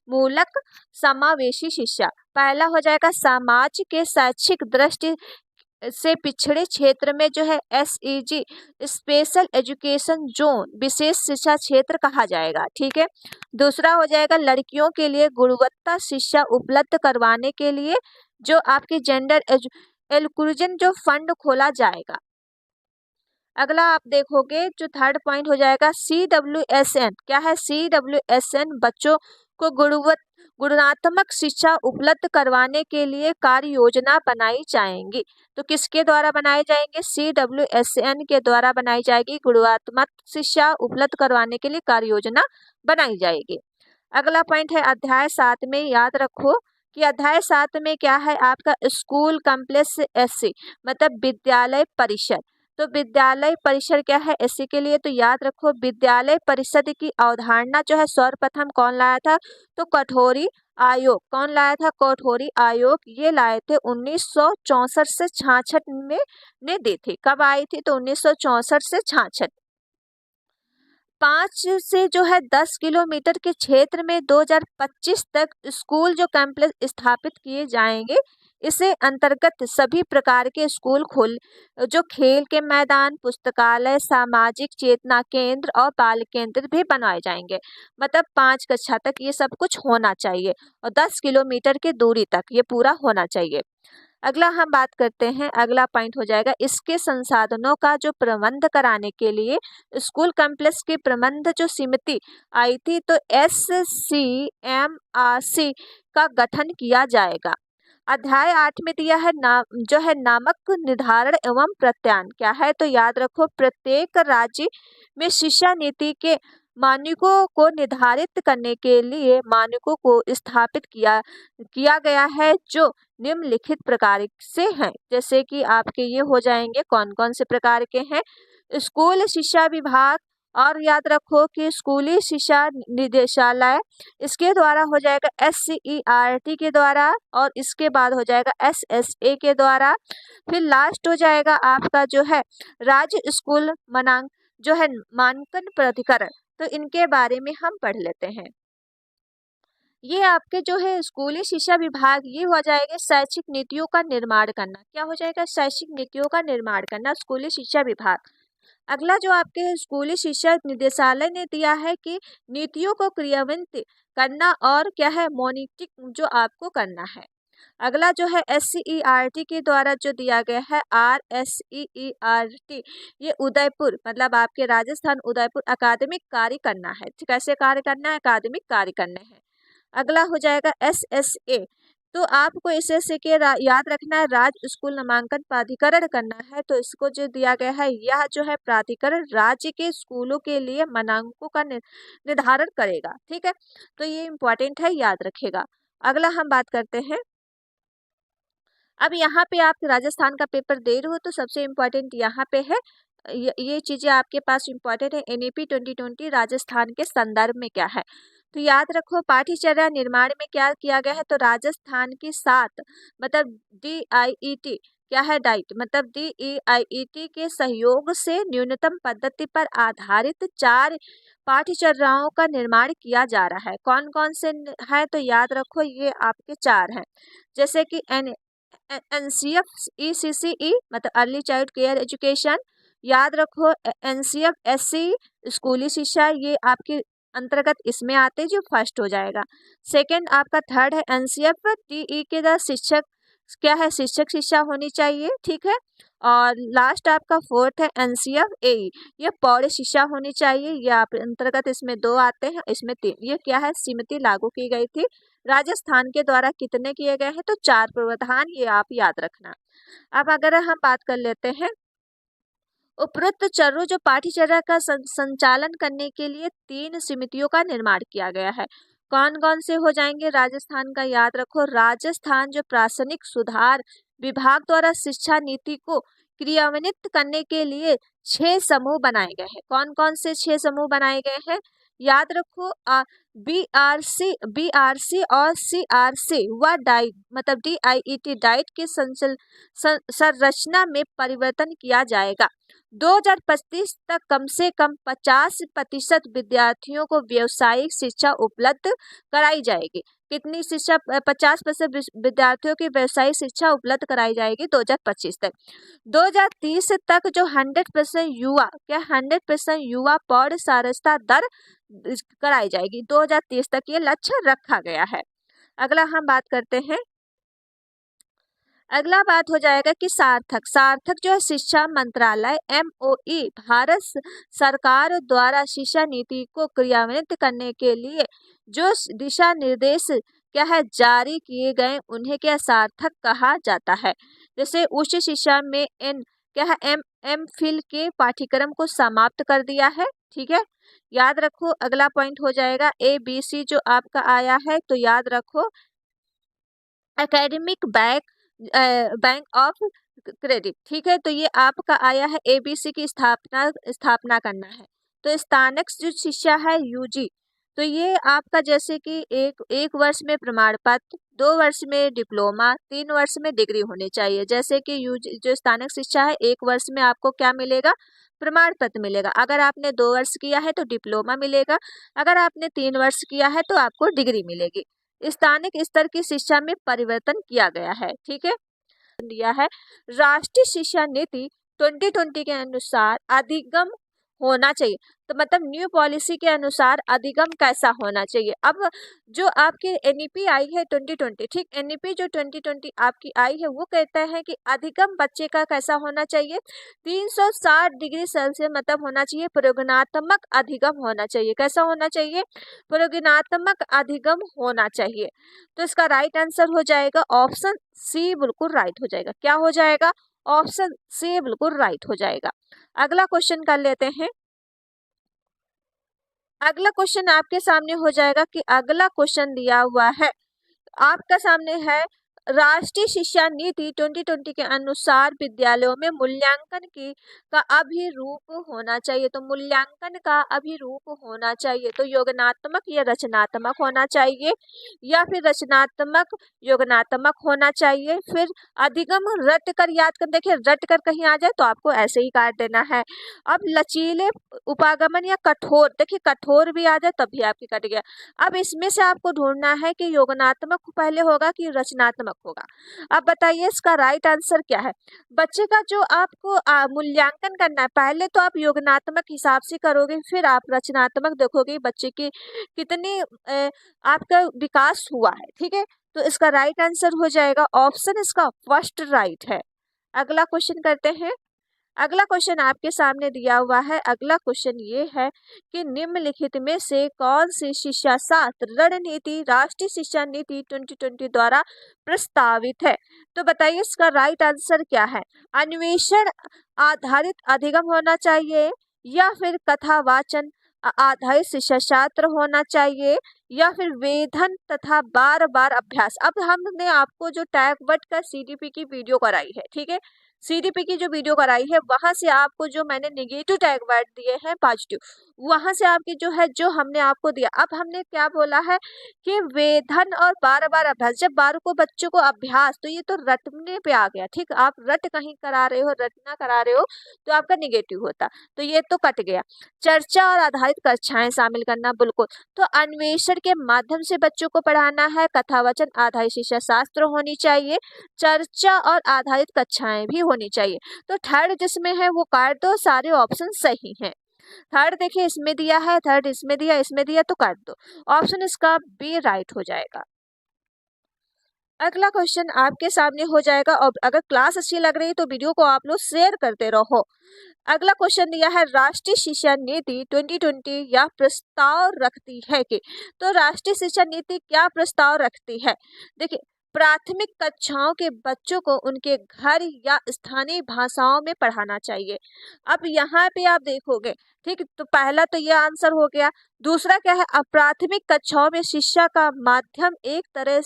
मूलक समावेशी शिक्षा। पहला हो जाएगा समाज के शैक्षिक दृष्टि से पिछड़े क्षेत्र में जो है SEG स्पेशल एजुकेशन जोन विशेष शिक्षा क्षेत्र कहा जाएगा, ठीक है। दूसरा हो जाएगा लड़कियों के लिए गुणवत्ता शिक्षा उपलब्ध करवाने के लिए जो आपकी जेंडर इंक्लूजन जो फंड खोला जाएगा। अगला आप देखोगे जो थर्ड पॉइंट हो जाएगा CWSN। क्या है? CWSN बच्चों को गुणात्मक शिक्षा उपलब्ध करवाने के लिए कार्य योजना बनाई जाएंगी। तो किसके द्वारा बनाए जाएंगे? CWSN के द्वारा बनाई जाएगी। गुणात्मक शिक्षा उपलब्ध करवाने के लिए कार्य योजना बनाई जाएगी। अगला पॉइंट है अध्याय 7 में, याद रखो कि अध्याय 7 में क्या है आपका स्कूल कॉम्प्लेक्स SC मतलब विद्यालय परिषद। तो विद्यालय परिसर क्या है SC के लिए? तो याद रखो विद्यालय परिषद की अवधारणा जो है सर्वप्रथम कौन लाया था? तो कठोरी आयोग। कौन लाया था? कठोरी आयोग। ये लाए थे 1964 से 66 में ने दी थी। कब आई थी? तो 1964 से 66। 5 से जो है 10 किलोमीटर के क्षेत्र में 2025 तक स्कूल जो कॉम्प्लेक्स स्थापित किए जाएंगे। इसे अंतर्गत सभी प्रकार के स्कूल जो खेल के मैदान, पुस्तकालय, सामाजिक चेतना केंद्र और बाल केंद्र भी बनाए जाएंगे। मतलब 5 कक्षा तक ये सब कुछ होना चाहिए और 10 किलोमीटर की दूरी तक ये पूरा होना चाहिए। अगला हम बात करते हैं, अगला पॉइंट हो जाएगा इसके संसाधनों का जो प्रबंध कराने के लिए स्कूल कॉम्प्लेक्स की प्रबंध जो समिति आई थी तो SCMRC का गठन किया जाएगा। अध्याय 8 में दिया है जो है नामक निर्धारण एवं प्रत्यायन। क्या है? तो याद रखो प्रत्येक राज्य में शिक्षा नीति के मानकों को निर्धारित करने के लिए मानकों को स्थापित किया गया है जो निम्नलिखित प्रकार से हैं। जैसे कि आपके ये हो जाएंगे कौन कौन से प्रकार के हैं? स्कूल शिक्षा विभाग, और याद रखो कि स्कूली शिक्षा निदेशालय, इसके द्वारा हो जाएगा SCERT के द्वारा, और इसके बाद हो जाएगा SSA के द्वारा। फिर लास्ट हो जाएगा आपका जो है राज्य स्कूल जो है मानकन प्राधिकरण। तो इनके बारे में हम पढ़ लेते हैं। ये आपके जो है स्कूली शिक्षा विभाग, ये हो जाएगा शैक्षिक नीतियों का निर्माण करना। क्या हो जाएगा? शैक्षिक नीतियों का निर्माण करना, स्कूली शिक्षा विभाग। अगला जो आपके स्कूली शिक्षा निदेशालय ने दिया है कि नीतियों को क्रियान्वित करना और क्या है मॉनिटरिंग जो आपको करना है। अगला जो है SCERT के द्वारा जो दिया गया है RSEERT, ये उदयपुर मतलब आपके राजस्थान उदयपुर अकादमिक कार्य करना है। कैसे कार्य करना है? अकादमिक कार्य करने हैं। अगला हो जाएगा SSA। तो आपको SSA के याद रखना है राज्य स्कूल नामांकन प्राधिकरण करना है। तो इसको जो दिया गया है यह जो है प्राधिकरण राज्य के स्कूलों के लिए मानकों का निर्धारण करेगा। ठीक है, तो ये इम्पोर्टेंट है, याद रखेगा। अगला हम बात करते हैं, अब यहाँ पे आप राजस्थान का पेपर दे रहे हो तो सबसे इम्पोर्टेंट यहाँ पे है ये चीज़ें आपके पास इम्पोर्टेंट है। NEP 2020 राजस्थान के संदर्भ में क्या है? तो याद रखो पाठ्यचर्या निर्माण में क्या किया गया है? तो राजस्थान की 7 मतलब DIET क्या है? डाइट मतलब DEIET के सहयोग से न्यूनतम पद्धति पर आधारित 4 पाठ्यचर्याओं का निर्माण किया जा रहा है। कौन कौन से है? तो याद रखो ये आपके 4 हैं, जैसे कि NCF ECCE मतलब अर्ली चाइल्ड केयर एजुकेशन। याद रखो NCF SC स्कूली शिक्षा, ये आपके अंतर्गत इसमें आते जो फर्स्ट हो जाएगा। सेकंड आपका थर्ड है NCF TE के द शिक्षक क्या है, शिक्षक शिक्षा होनी चाहिए, ठीक है। और लास्ट आपका फोर्थ है एनसीएफ एई, ये पौड़ शिक्षा होनी चाहिए। ये आप अंतर्गत इसमें 2 आते हैं, इसमें 3। ये क्या है, सीमित लागू की गई थी। राजस्थान के द्वारा कितने किए गए हैं, तो 4 प्रावधान, ये आप याद रखना। अब अगर हम बात कर लेते हैं उपरोक्त चरों जो पाठ्यचर्या का संचालन करने के लिए 3 समितियों का निर्माण किया गया है। कौन कौन से हो जाएंगे, राजस्थान का याद रखो। राजस्थान जो प्रासनिक सुधार विभाग द्वारा शिक्षा नीति को क्रियान्वित करने के लिए 6 समूह बनाए गए हैं। कौन कौन से 6 समूह बनाए गए हैं, याद रखो। बीआरसी और सीआरसी व डाइट मतलब DIET डाइट के संरचना में परिवर्तन किया जाएगा। 2025 तक कम से कम 50% विद्यार्थियों को व्यावसायिक शिक्षा उपलब्ध कराई जाएगी। कितनी शिक्षा, 50% विद्यार्थियों की व्यावसायिक शिक्षा उपलब्ध कराई जाएगी 2025 तक। 2030 तक जो 100% युवा, क्या 100% युवा पौड़ साक्षरता दर कराई जाएगी। 2030 तक ये लक्ष्य रखा गया है। अगला हम बात करते हैं, अगला बात हो जाएगा कि सार्थक जो है शिक्षा मंत्रालय MOE भारत सरकार द्वारा शिक्षा नीति को क्रियान्वित करने के लिए जो दिशा निर्देश क्या है जारी किए गए, उन्हें क्या सार्थक कहा जाता है। जैसे उच्च शिक्षा में क्या है MPhil के पाठ्यक्रम को समाप्त कर दिया है, ठीक है, याद रखो। अगला पॉइंट हो जाएगा ABC जो आपका आया है, तो याद रखो एकेडमिक बैंक ऑफ क्रेडिट, ठीक है। तो ये आपका आया है ABC की स्थापना करना है। तो स्नातक जो शिक्षा है UG, तो ये आपका जैसे कि एक वर्ष में प्रमाण पत्र, 2 वर्ष में डिप्लोमा, 3 वर्ष में डिग्री होनी चाहिए। जैसे कि UG जो स्नातक शिक्षा है, 1 वर्ष में आपको क्या मिलेगा, प्रमाण पत्र मिलेगा। अगर आपने 2 वर्ष किया है तो डिप्लोमा मिलेगा, अगर आपने 3 वर्ष किया है तो आपको डिग्री मिलेगी। स्थानिक स्तर की शिक्षा में परिवर्तन किया गया है, ठीक है। दिया है राष्ट्रीय शिक्षा नीति 2020 के अनुसार अधिगम होना चाहिए। तो मतलब न्यू पॉलिसी के अनुसार अधिगम कैसा होना चाहिए। अब जो आपकी NEP आई है 2020, ठीक, NEP जो 2020 आपकी आई है, वो कहता है कि अधिगम बच्चे का कैसा होना चाहिए, 360 डिग्री सेल्सियस मतलब होना चाहिए प्रयोगात्मक अधिगम होना चाहिए। कैसा होना चाहिए, प्रयोगात्मक अधिगम होना चाहिए। तो इसका राइट आंसर हो जाएगा ऑप्शन C, बिल्कुल राइट हो जाएगा। क्या हो जाएगा, ऑप्शन C बिल्कुल राइट हो जाएगा। अगला क्वेश्चन कर लेते हैं। अगला क्वेश्चन आपके सामने हो जाएगा कि अगला क्वेश्चन दिया हुआ है आपका सामने है राष्ट्रीय शिक्षा नीति 2020 के अनुसार विद्यालयों में मूल्यांकन का अभिरूप होना चाहिए। तो मूल्यांकन का अभिरूप होना चाहिए तो योगात्मक या रचनात्मक होना चाहिए, या फिर रचनात्मक योगात्मक होना चाहिए। फिर अधिगम रट कर याद कर, देखिए रट कर कहीं आ जाए तो आपको ऐसे ही काट देना है। अब लचीले उपागमन या कठोर, देखिए कठोर भी आ जाए तब भी आपकी कट गया। अब इसमें से आपको ढूंढना है कि योगात्मक पहले होगा कि रचनात्मक होगा। अब बताइए इसका राइट आंसर क्या है। बच्चे का जो आपको मूल्यांकन करना है, पहले तो आप योगात्मक हिसाब से करोगे, फिर आप रचनात्मक देखोगे बच्चे की कितनी आपका विकास हुआ है, ठीक है। तो इसका राइट आंसर हो जाएगा ऑप्शन इसका फर्स्ट राइट है। अगला क्वेश्चन करते हैं। अगला क्वेश्चन आपके सामने दिया हुआ है। अगला क्वेश्चन ये है कि निम्नलिखित में से कौन सी शिक्षा शास्त्र रणनीति राष्ट्रीय शिक्षा नीति 2020 द्वारा प्रस्तावित है। तो बताइए इसका राइट आंसर क्या है। अन्वेषण आधारित अधिगम होना चाहिए, या फिर कथावाचन आधारित शिक्षा शास्त्र होना चाहिए, या फिर वेधन तथा बार बार अभ्यास। अब हमने आपको जो टैग वर्ड का CDP की वीडियो कराई है, ठीक है, CDP की जो वीडियो कराई है वहां से आपको जो मैंने निगेटिव टैग वर्ड दिए हैं पॉजिटिव, वहां से आपके जो है जो हमने आपको दिया। अब हमने क्या बोला है कि वेधन और बार बार अभ्यास, जब बार को बच्चों को अभ्यास, तो ये तो रटने पे आ गया, ठीक, आप रट कहीं करा रहे हो, रटना करा रहे हो तो आपका निगेटिव होता, तो ये तो कट गया। चर्चा और आधारित कक्षाएं शामिल करना, बिल्कुल। तो अन्वेषण के माध्यम से बच्चों को पढ़ाना है, कथावचन आधारित शिक्षा शास्त्र होनी चाहिए, चर्चा और आधारित कक्षाएं भी होनी चाहिए। तो थर्ड जिसमें है वो काट दो, सारे ऑप्शन सही हैं। थर्ड देखिए इसमें दिया है, थर्ड इसमें दिया, इसमें दिया, तो काट दो। ऑप्शन इसका B राइट हो जाएगा। अगला क्वेश्चन आपके सामने हो जाएगा और अगर क्लास अच्छी लग रही है तो वीडियो को आप लोग शेयर करते रहो। अगला क्वेश्चन दिया है राष्ट्रीय शिक्षा नीति 2020 यह प्रस्ताव रखती है कि, तो राष्ट्रीय शिक्षा नीति क्या प्रस्ताव रखती है? देखिए, प्राथमिक कक्षाओं के बच्चों को उनके घर या स्थानीय भाषाओं में पढ़ाना चाहिए। अब यहाँ पे आप देखोगे, ठीक, तो पहला तो ये आंसर हो गया। दूसरा क्या है, अब प्राथमिक कक्षाओं में शिक्षा का माध्यम एक तरह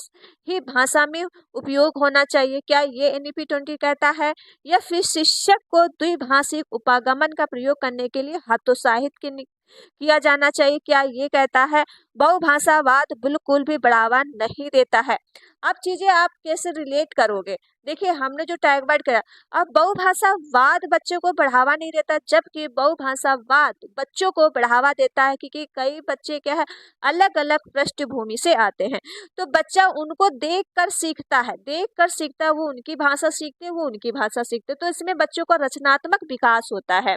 ही भाषा में उपयोग होना चाहिए, क्या ये NEP 20 कहता है? या फिर शिक्षक को द्विभाषिक उपागमन का प्रयोग करने के लिए हतोत्साहित किया जाना चाहिए, क्या ये कहता है? बहुभाषावाद बिल्कुल भी बढ़ावा नहीं देता है। अब चीजें आप कैसे रिलेट करोगे? देखिए, हमने जो टैग वर्ड करा, अब बहुभाषावाद बच्चों को बढ़ावा नहीं देता, जबकि बहुभाषावाद बच्चों को बढ़ावा देता है, क्योंकि कई बच्चे क्या है, अलग अलग पृष्ठभूमि से आते हैं, तो बच्चा उनको देख कर सीखता है, वो उनकी भाषा सीखते, वो उनकी भाषा सीखते, तो इसमें बच्चों का रचनात्मक विकास होता है।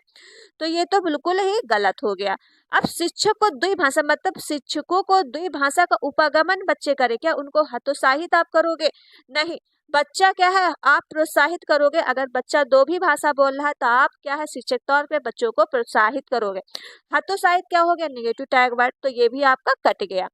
तो ये तो बिल्कुल ही गलत हो गया। अब शिक्षक को द्विभाषा, मतलब शिक्षकों को द्विभाषा का उपागमन बच्चे करे, क्या उनको हतोत्साहित आप करोगे? नहीं, बच्चा क्या है, आप प्रोत्साहित करोगे। अगर बच्चा दो भी भाषा बोल रहा है तो आप क्या है, शिक्षक तौर पे बच्चों को प्रोत्साहित करोगे। हतोत्साहित क्या हो गया, नेगेटिव टैग वर्ड, तो ये भी आपका कट गया।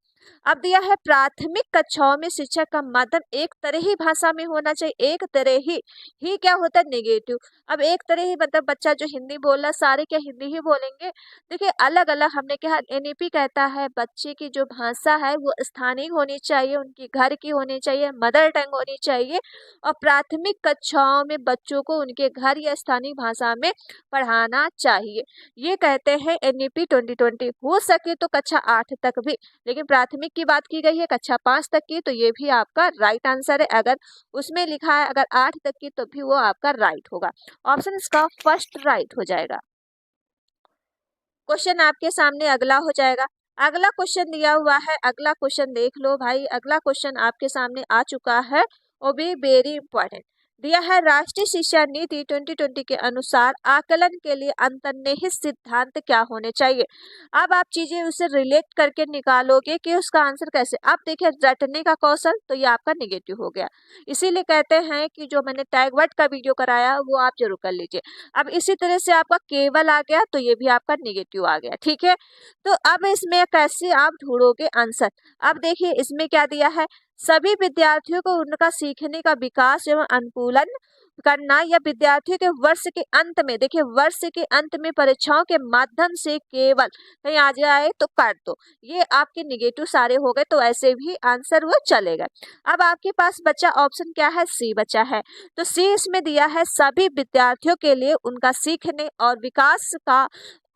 अब दिया है प्राथमिक कक्षाओं में शिक्षक का माध्यम एक तरह ही भाषा में होना चाहिए, एक तरह ही क्या होता है, नेगेटिव। अब एक तरह ही मतलब बच्चा जो हिंदी बोल रहा है, सारे क्या हिंदी ही बोलेंगे? देखिए, अलग अलग, हमने क्या NEP कहता है बच्चे की जो भाषा है वो स्थानीय होनी चाहिए, उनकी घर की होनी चाहिए, मदर टंग होनी चाहिए, और प्राथमिक कक्षाओं में बच्चों को उनके घर या स्थानीय भाषा में पढ़ाना चाहिए। ये कहते हैं NEP 2020। हो सके तो कक्षा 8 तक भी, लेकिन प्राथमिक की बात की गई है कक्षा 5 तक की, तो ये भी आपका राइट आंसर है। अगर उसमें लिखा है अगर 8 तक की, तो भी वो आपका राइट होगा। ऑप्शन इसका फर्स्ट राइट हो जाएगा। क्वेश्चन आपके सामने अगला हो जाएगा। अगला क्वेश्चन दिया हुआ है, अगला क्वेश्चन देख लो भाई। अगला क्वेश्चन आपके सामने आ चुका है और भी वेरी इंपॉर्टेंट दिया है। राष्ट्रीय शिक्षा नीति 2020 के अनुसार आकलन के लिए अंतर्निहित सिद्धांत क्या होने चाहिए? अब आप चीजें उसे रिलेट करके निकालोगे कि उसका आंसर कैसे। आप देखिए, रटने का कौशल, तो ये आपका नेगेटिव हो गया। इसीलिए कहते हैं कि जो मैंने टैग वर्ड का वीडियो कराया वो आप जरूर कर लीजिए। अब इसी तरह से आपका केवल आ गया, तो ये भी आपका नेगेटिव आ गया, ठीक है। तो अब इसमें कैसे आप ढूंढोगे आंसर? अब देखिए, इसमें क्या दिया है, सभी विद्यार्थियों को उनका सीखने का विकास एवं अनुकूलन करना, या विद्यार्थियों के वर्ष के अंत में, देखिए वर्ष के अंत में परीक्षाओं के माध्यम से केवल कहीं आ जाए तो काट दो। ये आपके निगेटिव सारे हो गए, तो ऐसे भी आंसर वो चलेगा। अब आपके पास बचा ऑप्शन क्या है, सी बचा है। तो सी इसमें दिया है सभी विद्यार्थियों के लिए उनका सीखने और विकास का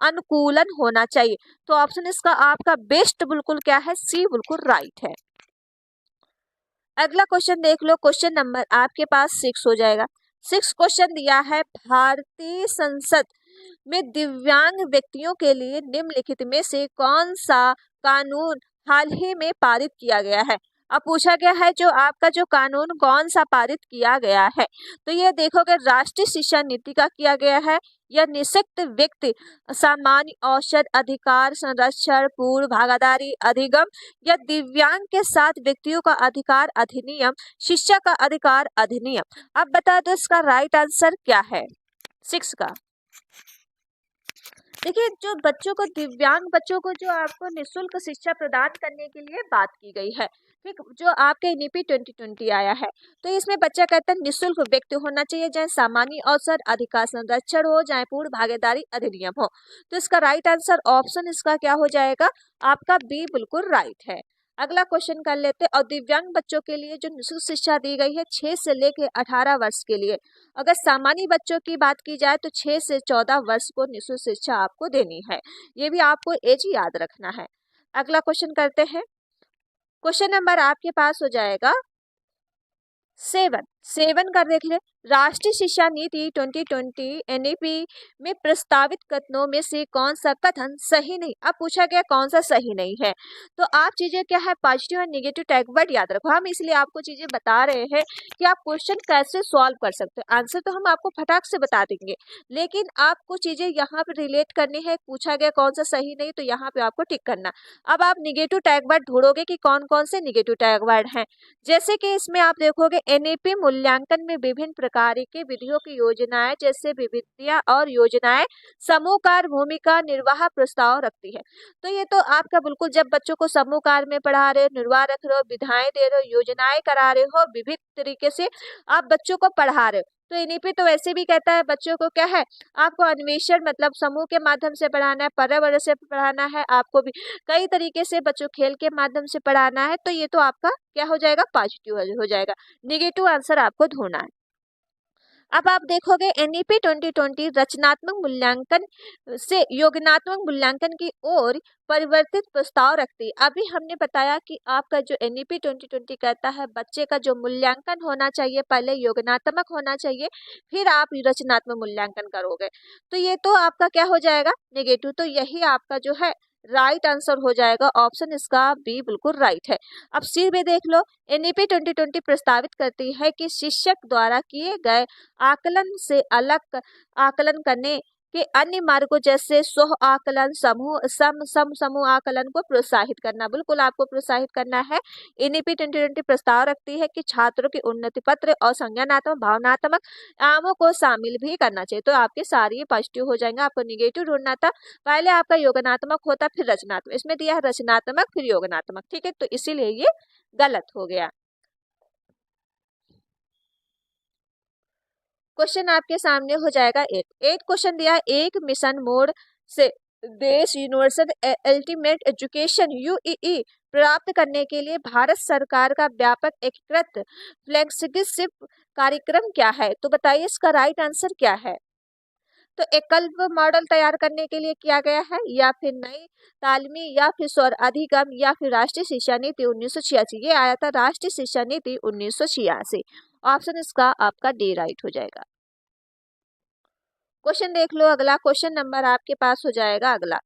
अनुकूलन होना चाहिए। तो ऑप्शन इसका आपका बेस्ट बिल्कुल क्या है, सी बिल्कुल राइट है। अगला क्वेश्चन देख लो, क्वेश्चन नंबर आपके पास 6 हो जाएगा। 6 क्वेश्चन दिया है, भारतीय संसद में दिव्यांग व्यक्तियों के लिए निम्नलिखित में से कौन सा कानून हाल ही में पारित किया गया है? अब पूछा गया है जो आपका जो कानून कौन सा पारित किया गया है, तो ये देखोगे राष्ट्रीय शिक्षा नीति का किया गया है, या निःशक्त व्यक्ति सामान्य औसत अधिकार संरक्षण पूर्व भागीदारी अधिगम, या दिव्यांग के साथ व्यक्तियों का अधिकार अधिनियम, शिक्षा का अधिकार अधिनियम। अब बता दो इसका राइट आंसर क्या है 6 का। देखिए, जो बच्चों को, दिव्यांग बच्चों को जो आपको निःशुल्क शिक्षा प्रदान करने के लिए बात की गई है, ठीक, जो आपके NEP 2020 आया है, तो इसमें बच्चा कहता है निःशुल्क व्यक्ति होना चाहिए, चाहे सामान्य अवसर अधिकार संरक्षण हो, चाहे पूर्ण भागीदारी अधिनियम हो। तो इसका राइट आंसर ऑप्शन इसका क्या हो जाएगा, आपका बी बिल्कुल राइट है। अगला क्वेश्चन कर लेते हैं। और दिव्यांग बच्चों के लिए जो निःशुल्क शिक्षा दी गई है 6 से लेकर 18 वर्ष के लिए, अगर सामान्य बच्चों की बात की जाए तो 6 से 14 वर्ष को निःशुल्क शिक्षा आपको देनी है। ये भी आपको एज याद रखना है। अगला क्वेश्चन करते हैं। क्वेश्चन नंबर आपके पास हो जाएगा 7। सेवन कर देख ले। राष्ट्रीय शिक्षा नीति 2020 एनईपी में प्रस्तावित कथनों में से कौन सा कथन सही नहीं। अब पूछा गया कौन सा सही नहीं है, तो आप चीजें क्या है पॉजिटिव और नेगेटिव टैग वर्ड याद रखो। हम इसलिए आपको चीजें बता रहे हैं कि आप क्वेश्चन कैसे सॉल्व कर सकते हो। आंसर तो हम आपको फटाक से बता देंगे, लेकिन आपको चीजें यहाँ पे रिलेट करनी है। पूछा गया कौन सा सही नहीं, तो यहाँ पे आपको टिक करना। अब आप नेगेटिव टैग वर्ड ढूंढोगे कि कौन कौन से नेगेटिव टैग वर्ड हैं। जैसे कि इसमें आप देखोगे एनईपी मूल्यांकन में विभिन्न प्रकार की विधियों की योजनाएं जैसे विविधियां और योजनाएं समूहकार भूमिका निर्वाह प्रस्ताव रखती है। तो ये तो आपका बिल्कुल, जब बच्चों को समूहकार में पढ़ा रहे हो, निर्वाह रख रहे हो, विधाएं दे रहे हो, योजनाएं करा रहे हो, विविध तरीके से आप बच्चों को पढ़ा रहे हो, तो एनईपी तो वैसे भी कहता है बच्चों को क्या है, आपको अन्वेषण मतलब समूह के माध्यम से पढ़ाना है, पर्यावरण से पढ़ाना है, आपको भी कई तरीके से बच्चों खेल के माध्यम से पढ़ाना है। तो ये तो आपका क्या हो जाएगा, पॉजिटिव हो जाएगा। निगेटिव आंसर आपको ढूंढना है। अब आप देखोगे एनईपी 2020 रचनात्मक मूल्यांकन से योगात्मक मूल्यांकन की ओर परिवर्तित प्रस्ताव रखती है। अभी हमने बताया कि आपका जो एनईपी 2020 कहता है बच्चे का जो मूल्यांकन होना चाहिए पहले योगात्मक होना चाहिए, फिर आप रचनात्मक मूल्यांकन करोगे। तो ये तो आपका क्या हो जाएगा, नेगेटिव। तो यही आपका जो है राइट आंसर हो जाएगा। ऑप्शन इसका बी बिल्कुल राइट है। अब सी में देख लो, एनईपी 2020 प्रस्तावित करती है कि शिक्षक द्वारा किए गए आकलन से अलग आकलन करने के अन्य मार्गों जैसे स्व आकलन, समूह सम समूह आकलन को प्रोत्साहित करना। बिल्कुल आपको प्रोत्साहित करना है। एनईपी 2020 प्रस्ताव रखती है कि छात्रों के उन्नति पत्र और संज्ञानात्मक भावनात्मक आयामों को शामिल भी करना चाहिए। तो आपके सारे पॉजिटिव हो जाएंगे। आपको निगेटिव ढूंढना था, पहले आपका योगात्मक होता फिर रचनात्मक, इसमें दिया है रचनात्मक फिर योगात्मक, ठीक है, तो इसीलिए ये गलत हो गया। क्वेश्चन आपके सामने हो जाएगा एट क्वेश्चन दिया है, एक मिशन मोड से देश यूनिवर्सल अल्टीमेट एजुकेशन यूईई प्राप्त करने के लिए भारत सरकार का व्यापक एकीकृत फ्लैगशिप कार्यक्रम क्या है। तो बताइए इसका राइट आंसर क्या है। तो एकल्व मॉडल तैयार करने के लिए किया गया है, या फिर नई तालीमी, या फिर स्वर अधिगम, या फिर राष्ट्रीय शिक्षा नीति 1986। ये आया था राष्ट्रीय शिक्षा नीति 1986। ऑप्शन इसका आपका डी राइट हो जाएगा। क्वेश्चन देख लो अगला, क्वेश्चन नंबर आपके पास हो जाएगा अगला।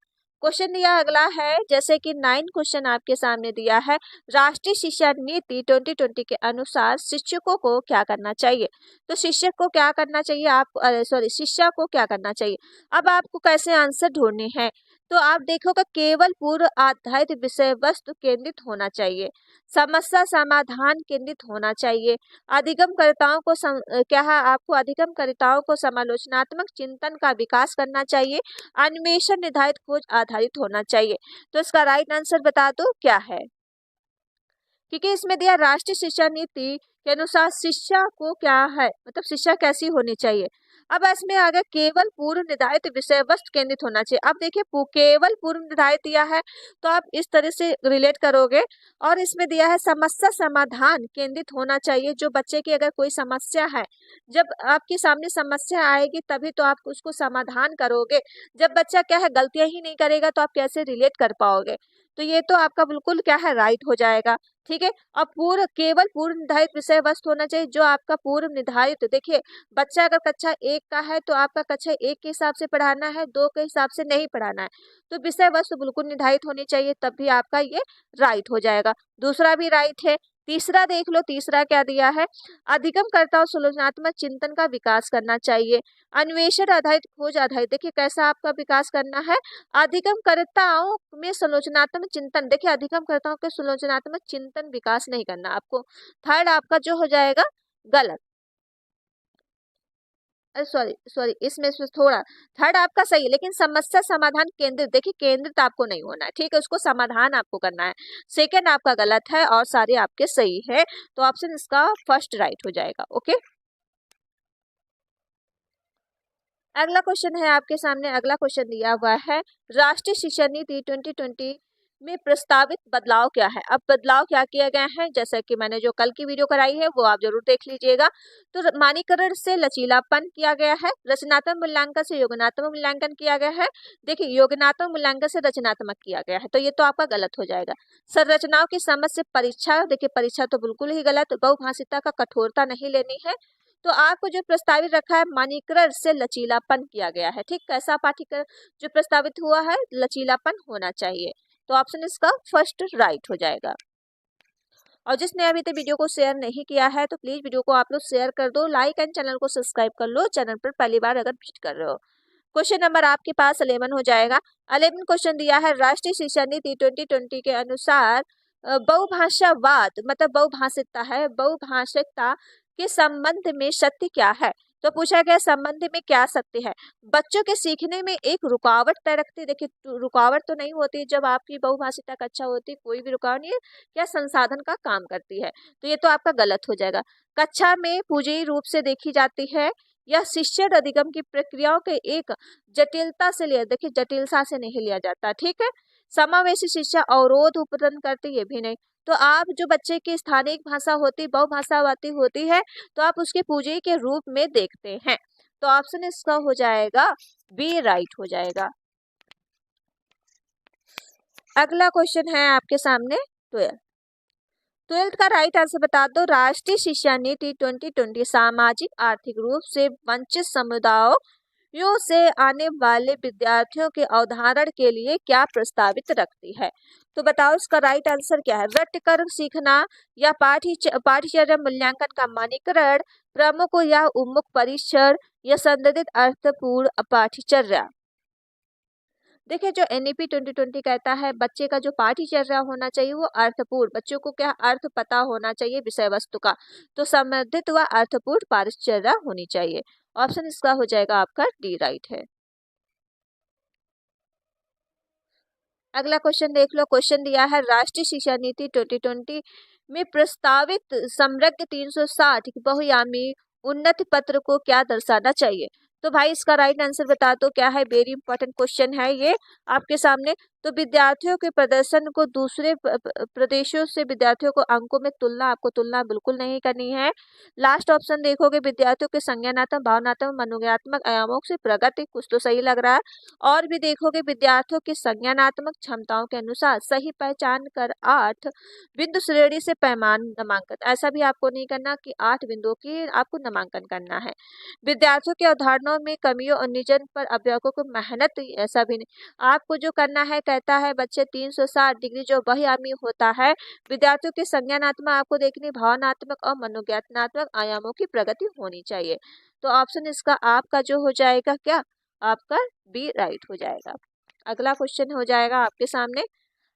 क्वेश्चन दिया अगला है, जैसे कि 9 क्वेश्चन आपके सामने दिया है, राष्ट्रीय शिक्षा नीति 2020 के अनुसार शिक्षकों को क्या करना चाहिए। तो शिक्षक को क्या करना चाहिए, आप सॉरी शिक्षा को क्या करना चाहिए। अब आपको कैसे आंसर ढूंढने हैं, तो आप देखोगे केवल पूर्व आधारित विषय वस्तु केंद्रित होना चाहिए, समस्या समाधान केंद्रित होना चाहिए, अधिगमकर्ताओं को क्या है, आपको अधिगमकर्ताओं को समालोचनात्मक चिंतन का विकास करना चाहिए, अन्वेषण निर्धारित खोज आधारित होना चाहिए। तो इसका राइट आंसर बता दो क्या है, क्योंकि इसमें दिया राष्ट्रीय शिक्षा नीति के अनुसार शिक्षा को क्या है, मतलब शिक्षा कैसी होनी चाहिए। अब इसमें आ गया केवल पूर्व निर्धारित विषय वस्तु केंद्रित होना चाहिए। अब देखिए केवल पूर्व निर्धारित दिया है, तो आप इस तरह से रिलेट करोगे। और इसमें दिया है समस्या समाधान केंद्रित होना चाहिए, जो बच्चे की अगर कोई समस्या है, जब आपके सामने समस्या आएगी तभी तो आप उसको समाधान करोगे। जब बच्चा क्या है गलतियां ही नहीं करेगा तो आप कैसे रिलेट कर पाओगे। तो ये तो आपका बिल्कुल क्या है राइट हो जाएगा, ठीक है। अब पूर्व केवल पूर्व निर्धारित विषय वस्तु होना चाहिए, जो आपका पूर्व निर्धारित, देखिए बच्चा अगर कक्षा 1 का है तो आपका कक्षा 1 के हिसाब से पढ़ाना है, 2 के हिसाब से नहीं पढ़ाना है। तो विषय वस्तु बिल्कुल निर्धारित होनी चाहिए, तब भी आपका ये राइट हो जाएगा। दूसरा भी राइट है। तीसरा देख लो, तीसरा क्या दिया है, अधिगमकर्ता और सुलोचनात्मक चिंतन का विकास करना चाहिए, अन्वेषण आधारित खोज आधारित। देखिए कैसा आपका विकास करना है, अधिगमकर्ताओं में सुलोचनात्मक चिंतन, देखिए अधिगमकर्ताओं के सुलोचनात्मक चिंतन विकास नहीं करना आपको। थर्ड आपका जो हो जाएगा गलत, सॉरी सॉरी इसमें से थोड़ा, थर्ड आपका सही है, लेकिन समस्या समाधान केंद्रित, देखिए केंद्रित आपको नहीं होना है, ठीक है, उसको समाधान आपको करना है। सेकंड आपका गलत है और सारे आपके सही है, तो ऑप्शन इसका फर्स्ट राइट हो जाएगा। ओके, अगला क्वेश्चन है आपके सामने। अगला क्वेश्चन दिया हुआ है, राष्ट्रीय शिक्षा नीति 2020 में प्रस्तावित बदलाव क्या है। अब बदलाव क्या किया गया है, जैसे कि मैंने जो कल की वीडियो कराई है वो आप जरूर देख लीजिएगा। तो मानकीकरण से लचीलापन किया गया है, रचनात्मक मूल्यांकन से योगात्मक मूल्यांकन किया गया है। देखिए, योगात्मक मूल्यांकन से रचनात्मक किया गया है, तो ये तो आपका गलत हो जाएगा। संरचनाओं की समझ से परीक्षा, देखिए परीक्षा तो बिल्कुल ही गलत। बहुभाषिता का कठोरता नहीं लेनी है। तो आपको जो प्रस्तावित रखा है, मानकीकरण से लचीलापन किया गया है। ठीक, कैसा पाठ्यक्रम जो प्रस्तावित हुआ है, लचीलापन होना चाहिए। तो ऑप्शन इसका फर्स्ट राइट हो जाएगा। और जिसने अभी तक वीडियो को शेयर नहीं किया है तो प्लीज वीडियो को आप लोग शेयर कर दो, लाइक एंड चैनल को सब्सक्राइब कर लो, चैनल पर पहली बार अगर विजिट कर रहे हो। क्वेश्चन नंबर आपके पास 11 हो जाएगा। 11 क्वेश्चन दिया है, राष्ट्रीय शिक्षा नीति 2020 के अनुसार बहुभाषावाद मतलब बहुभाषिकता है, बहुभाषिकता के संबंध में सत्य क्या है। तो पूछा गया संबंध में क्या सत्य है। बच्चों के सीखने में एक रुकावट तय रखती है। देखिए, रुकावट तो नहीं होती जब आपकी बहुभाषिकता कक्षा होती है, कोई भी रुकावट नहीं है, क्या संसाधन का काम करती है। तो ये तो आपका गलत हो जाएगा। कक्षा में पूजनीय रूप से देखी जाती है या शिक्षण अधिगम की प्रक्रियाओं के एक जटिलता से लिया, देखिए जटिलता से नहीं लिया जाता। ठीक है, समावेशी शिक्षा अवरोध उत्पन्न करती है भी नहीं। तो आप जो बच्चे की स्थानिक भाषा होती, बहुभाषावादी होती है, तो आप उसके पूजनीय के रूप में देखते हैं। तो ऑप्शन इसका हो जाएगा बी राइट हो जाएगा। अगला क्वेश्चन है आपके सामने 12th का राइट आंसर बता दो। राष्ट्रीय शिक्षा नीति 2020 सामाजिक आर्थिक रूप से वंचित समुदायों से आने वाले विद्यार्थियों के अवधारण के लिए क्या प्रस्तावित रखती है। तो बताओ इसका राइट आंसर क्या है। रटकर सीखना या पाठ्यचर्या मूल्यांकन का मानकीकरण, प्रमुख या उन्मुख परीक्षण या संदर्भित अर्थपूर्ण पाठ्यचर्या। देखिए, जो NEP 2020 कहता है बच्चे का जो पाठ्यचर्या होना चाहिए वो अर्थपूर्ण, बच्चों को क्या अर्थ पता होना चाहिए विषय वस्तु का, तो संबंधित व अर्थपूर्ण पाठ्यचर्या होनी चाहिए। ऑप्शन इसका हो जाएगा आपका डी राइट है। अगला क्वेश्चन देख लो। क्वेश्चन दिया है, राष्ट्रीय शिक्षा नीति 2020 में प्रस्तावित समग्र 360 बहुआयामी उन्नति पत्र को क्या दर्शाना चाहिए। तो भाई इसका राइट आंसर बता दो क्या है। वेरी इंपॉर्टेंट क्वेश्चन है ये आपके सामने। तो विद्यार्थियों के प्रदर्शन को दूसरे प्रदेशों से विद्यार्थियों को अंकों में तुलना, आपको तुलना बिल्कुल नहीं करनी है। लास्ट ऑप्शन देखोगे, विद्यार्थियों के संज्ञानात्मक, भावनात्मक, मनोज्ञात्मक आयामों से प्रगति, कुछ तो सही लग रहा है। और भी देखोगे, विद्यार्थियों की संज्ञानात्मक क्षमताओं के अनुसार सही पहचान कर 8 बिंदु श्रेणी से पैमान नामांकन, ऐसा भी आपको नहीं करना कि 8 बिंदुओं की आपको नामांकन करना है। विद्यार्थियों के अवधारणाओं में कमियों और निजन पर अभिभावकों को मेहनत, ऐसा भी नहीं। आपको जो करना है, कहता है बच्चे 360 डिग्री जो बहुआयामी होता है, विद्यार्थियों के संज्ञानात्मक आपको देखनी, भावनात्मक और मनोज्ञानात्मक आयामों की प्रगति होनी चाहिए। तो ऑप्शन इसका आपका जो हो जाएगा क्या, आपका बी राइट हो जाएगा। अगला क्वेश्चन हो जाएगा आपके सामने।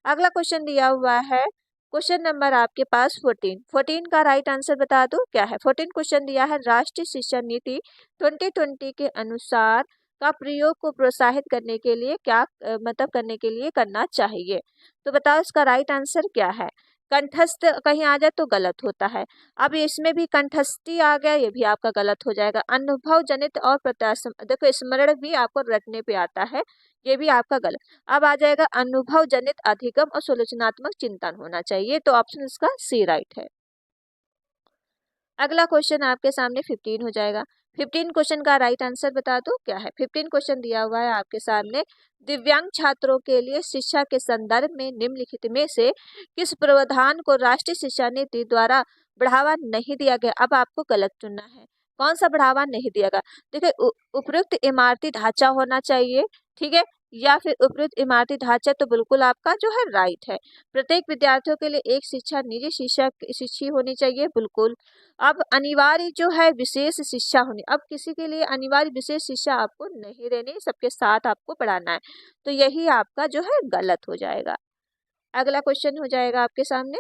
अगला क्वेश्चन दिया हुआ है, क्वेश्चन नंबर आपके पास 14 का राइट आंसर बता दो क्या है। 14 क्वेश्चन दिया है, राष्ट्रीय शिक्षा नीति 2020 के अनुसार का प्रयोग को प्रोत्साहित करने के लिए क्या मतलब करने के लिए करना चाहिए। तो बताओ इसका राइट आंसर क्या है। कंठस्थ कहीं आ जाए तो गलत होता है। अब इसमें भी कंठस्थी आ गया, ये भी आपका गलत हो जाएगा। अनुभव जनित और प्रत्याशा, देखो स्मरण भी आपको रटने पे आता है, ये भी आपका गलत। अब आ जाएगा अनुभव जनित अधिगम और सुलोचनात्मक चिंतन होना चाहिए। तो ऑप्शन इसका सी राइट है। अगला क्वेश्चन आपके सामने 15 हो जाएगा। 15 क्वेश्चन का राइट आंसर बता दो क्या है। 15 क्वेश्चन दिया हुआ है आपके सामने, दिव्यांग छात्रों के लिए शिक्षा के संदर्भ में निम्नलिखित में से किस प्रावधान को राष्ट्रीय शिक्षा नीति द्वारा बढ़ावा नहीं दिया गया। अब आपको गलत चुनना है, कौन सा बढ़ावा नहीं दिया गया। देखिए, उपयुक्त इमारती ढांचा होना चाहिए, ठीक है, या फिर उपयुक्त इमारती ढांचा तो बिल्कुल आपका जो है राइट है। प्रत्येक विद्यार्थियों के लिए एक शिक्षा निजी शिक्षी होनी चाहिए, बिल्कुल। अब अनिवार्य जो है विशेष शिक्षा होनी, अब किसी के लिए अनिवार्य विशेष शिक्षा आपको नहीं देनी, सबके साथ आपको पढ़ाना है, तो यही आपका जो है गलत हो जाएगा। अगला क्वेश्चन हो जाएगा आपके सामने।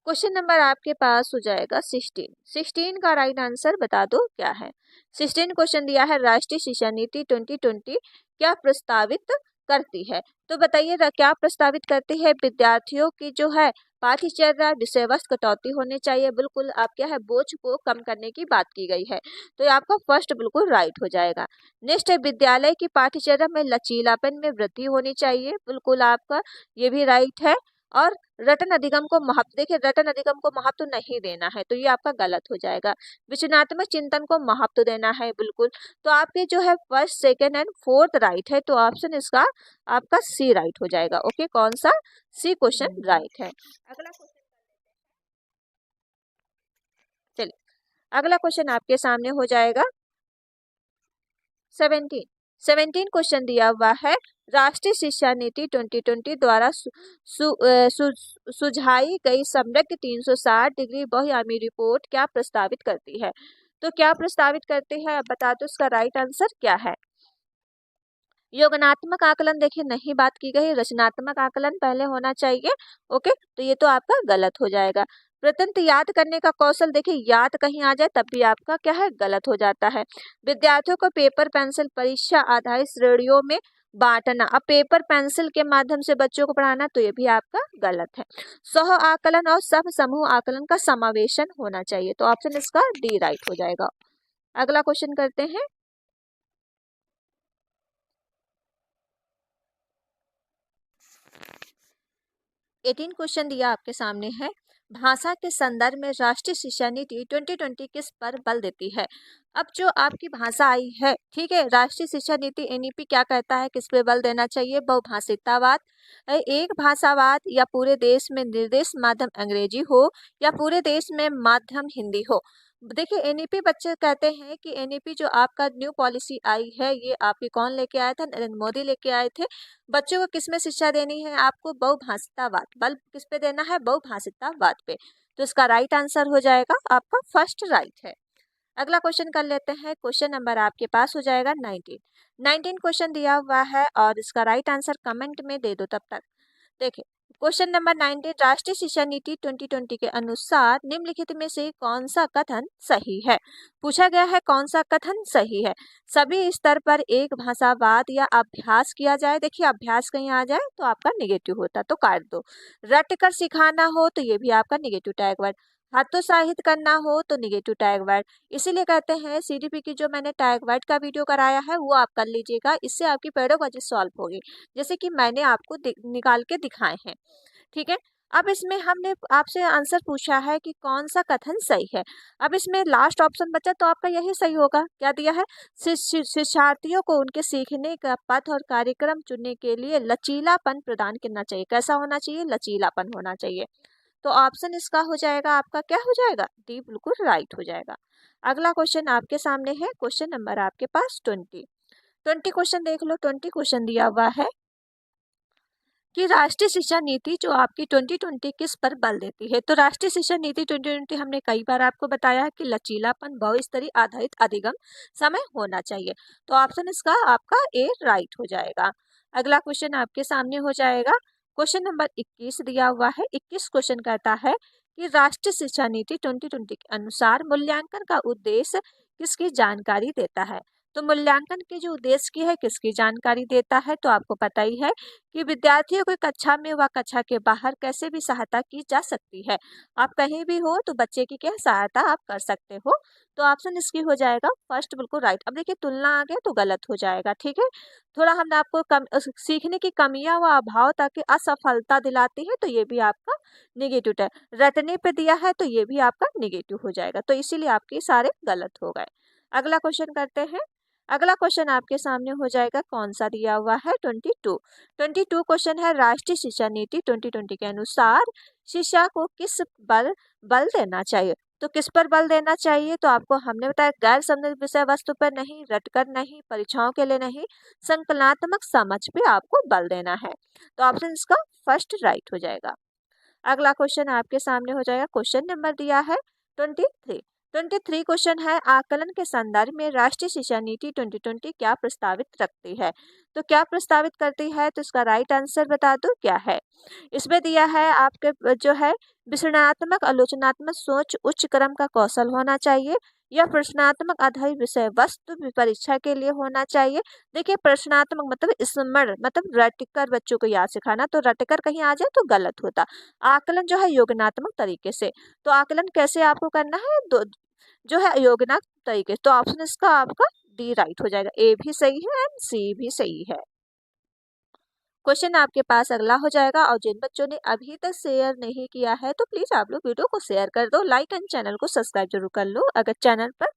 क्वेश्चन नंबर आपके पास हो जाएगा 16 का राइट आंसर बता दो क्या है। 16 क्वेश्चन दिया है, राष्ट्रीय शिक्षा नीति 2020 क्या प्रस्तावित करती है। तो बताइए क्या प्रस्तावित करती है। विद्यार्थियों की जो है पाठ्यचर्या विषय वस्तु कटौती होनी चाहिए, बिल्कुल आप क्या है बोझ को कम करने की बात की गई है, तो ये आपका फर्स्ट बिल्कुल राइट हो जाएगा। नेक्स्ट है विद्यालय की पाठ्यचर्या में लचीलापन में वृद्धि होनी चाहिए, बिल्कुल आपका ये भी राइट है। और रटन अधिगम को महत्व, देखिए रटन अधिगम को महत्व नहीं देना है, तो ये आपका गलत हो जाएगा। विचनात्मक चिंतन को महत्व देना है, बिल्कुल। तो आपके जो है first second and fourth right है, तो ऑप्शन इसका आपका सी राइट हो जाएगा। ओके, कौन सा? सी क्वेश्चन राइट है। अगला क्वेश्चन, चलिए अगला क्वेश्चन आपके सामने हो जाएगा 17 क्वेश्चन दिया हुआ है। राष्ट्रीय शिक्षा नीति 2020 द्वारा सुझाई गई समग्र 360 डिग्री बहुआयामी रिपोर्ट क्या प्रस्तावित करती है? तो क्या प्रस्तावित करती है, अब बता दो इसका राइट आंसर क्या है। योगात्मक आकलन देखिए नहीं बात की गई, रचनात्मक आकलन पहले होना चाहिए। ओके, तो ये तो आपका गलत हो जाएगा। प्रत्यंत याद करने का कौशल, देखिए याद कहीं आ जाए तब भी आपका क्या है गलत हो जाता है। विद्यार्थियों को पेपर पेंसिल परीक्षा आधारित श्रेणियों में बांटना, अब पेपर पेंसिल के माध्यम से बच्चों को पढ़ाना, तो ये भी आपका गलत है। सह आकलन और सब समूह आकलन का समावेशन होना चाहिए, तो ऑप्शन इसका डी राइट हो जाएगा। अगला क्वेश्चन करते हैं। 18 क्वेश्चन दिया आपके सामने है। भाषा के संदर्भ में राष्ट्रीय शिक्षा नीति 2020 किस पर बल देती है? अब जो आपकी भाषा आई है, ठीक है, राष्ट्रीय शिक्षा नीति एनईपी क्या कहता है, किस पे बल देना चाहिए? बहुभाषिकतावाद, एक भाषावाद, या पूरे देश में निर्देश माध्यम अंग्रेजी हो, या पूरे देश में माध्यम हिंदी हो। देखिए एनईपी बच्चे कहते हैं कि एनईपी जो आपका न्यू पॉलिसी आई है, ये आपकी कौन लेके आया था? नरेंद्र मोदी लेके आए थे। बच्चों को किस में शिक्षा देनी है? आपको बहुभाषिकतावाद, बल किस पे देना है? बहुभाषिकतावाद पे। तो इसका राइट आंसर हो जाएगा आपका फर्स्ट राइट है। अगला क्वेश्चन कर लेते हैं। क्वेश्चन नंबर आपके पास हो जाएगा 19 क्वेश्चन दिया हुआ है और इसका राइट आंसर कमेंट में दे दो तब तक। देखिए क्वेश्चन नंबर 19, राष्ट्रीय शिक्षा नीति 2020 के अनुसार निम्नलिखित में से कौन सा कथन सही है? पूछा गया है कौन सा कथन सही है। सभी स्तर पर एक भाषावाद या अभ्यास किया जाए, देखिए अभ्यास कहीं आ जाए तो आपका निगेटिव होता, तो काट दो। रट कर सिखाना हो तो ये भी आपका निगेटिव टैग वर्ड। हतोत्साहित करना हो तो निगेटिव टैग वर्ड। इसीलिए कहते हैं सीडीपी की जो मैंने टैग वर्ड का वीडियो कराया है वो आप कर लीजिएगा, इससे आपकी पेडागोजी सॉल्व होगी, जैसे कि मैंने आपको निकाल के दिखाए हैं। ठीक है, अब इसमें हमने आपसे आंसर पूछा है कि कौन सा कथन सही है। अब इसमें लास्ट ऑप्शन बचा तो आपका यही सही होगा। क्या दिया है? शिक्षार्थियों को उनके सीखने का पथ और कार्यक्रम चुनने के लिए लचीलापन प्रदान करना चाहिए। कैसा होना चाहिए? लचीलापन होना चाहिए। तो ऑप्शन इसका हो जाएगा आपका क्या हो जाएगा? डी बिल्कुल राइट हो जाएगा। अगला क्वेश्चन आपके सामने है। क्वेश्चन नंबर आपके पास 20 क्वेश्चन देख लो। 20 क्वेश्चन दिया हुआ है कि राष्ट्रीय शिक्षा नीति जो आपकी 2020 किस पर बल देती है। तो राष्ट्रीय शिक्षा नीति 2020 हमने कई बार आपको बताया है कि लचीलापन बहुस्तरीय आधारित अधिगम समय होना चाहिए, तो ऑप्शन इसका आपका ए राइट हो जाएगा। अगला क्वेश्चन आपके सामने हो जाएगा। क्वेश्चन नंबर 21 दिया हुआ है। 21 क्वेश्चन कहता है कि राष्ट्रीय शिक्षा नीति 2020 के अनुसार मूल्यांकन का उद्देश्य किसकी जानकारी देता है। तो मूल्यांकन के जो उद्देश्य की है किसकी जानकारी देता है? तो आपको पता ही है कि विद्यार्थियों को कक्षा में व कक्षा के बाहर कैसे भी सहायता की जा सकती है। आप कहीं भी हो तो बच्चे की क्या सहायता आप कर सकते हो, तो ऑप्शन इसकी हो जाएगा फर्स्ट बिल्कुल राइट। अब देखिए तुलना आ गया तो गलत हो जाएगा। ठीक है, थोड़ा हमने आपको सीखने की कमियां व अभाव ताकि असफलता दिलाती है, तो ये भी आपका निगेटिव है। रटने पे दिया है तो ये भी आपका निगेटिव हो जाएगा, तो इसीलिए आपके सारे गलत हो गए। अगला क्वेश्चन करते हैं। अगला क्वेश्चन आपके सामने हो जाएगा। कौन सा दिया हुआ है? 22 क्वेश्चन है। राष्ट्रीय शिक्षा नीति 2020 के अनुसार शिक्षा को किस पर बल देना चाहिए। तो किस पर बल देना चाहिए? तो आपको हमने बताया गैर संबंधित विषय वस्तु पर नहीं, रटकर नहीं, परीक्षाओं के लिए नहीं, संकलनात्मक समझ पे आपको बल देना है, तो ऑप्शन इसका फर्स्ट राइट हो जाएगा। अगला क्वेश्चन आपके सामने हो जाएगा। क्वेश्चन नंबर दिया है 23 क्वेश्चन है। आकलन के संदर्भ में राष्ट्रीय शिक्षा नीति 2020 क्या प्रस्तावित रखती है। तो क्या प्रस्तावित करती है? तो इसका राइट आंसर बता दो क्या है। इसमें दिया है आपके जो है विश्लेषणात्मक आलोचनात्मक सोच उच्च क्रम का कौशल होना चाहिए, या प्रश्नात्मक आधारित विषय वस्तु परीक्षा के लिए होना चाहिए। देखिए प्रश्नात्मक मतलब स्मरण मतलब रटकर बच्चों को याद सिखाना, तो रटकर कहीं आ जाए तो गलत होता। आकलन जो है योजनात्मक तरीके से, तो आकलन कैसे आपको करना है, जो है योजनात्मक तरीके, तो ऑप्शन इसका आपका डी राइट हो जाएगा। ए भी सही है एंड सी भी सही है। क्वेश्चन आपके पास अगला हो जाएगा, और जिन बच्चों ने अभी तक शेयर नहीं किया है तो प्लीज आप लोग वीडियो को शेयर कर दो, लाइक एंड चैनल को सब्सक्राइब जरूर कर लो अगर चैनल पर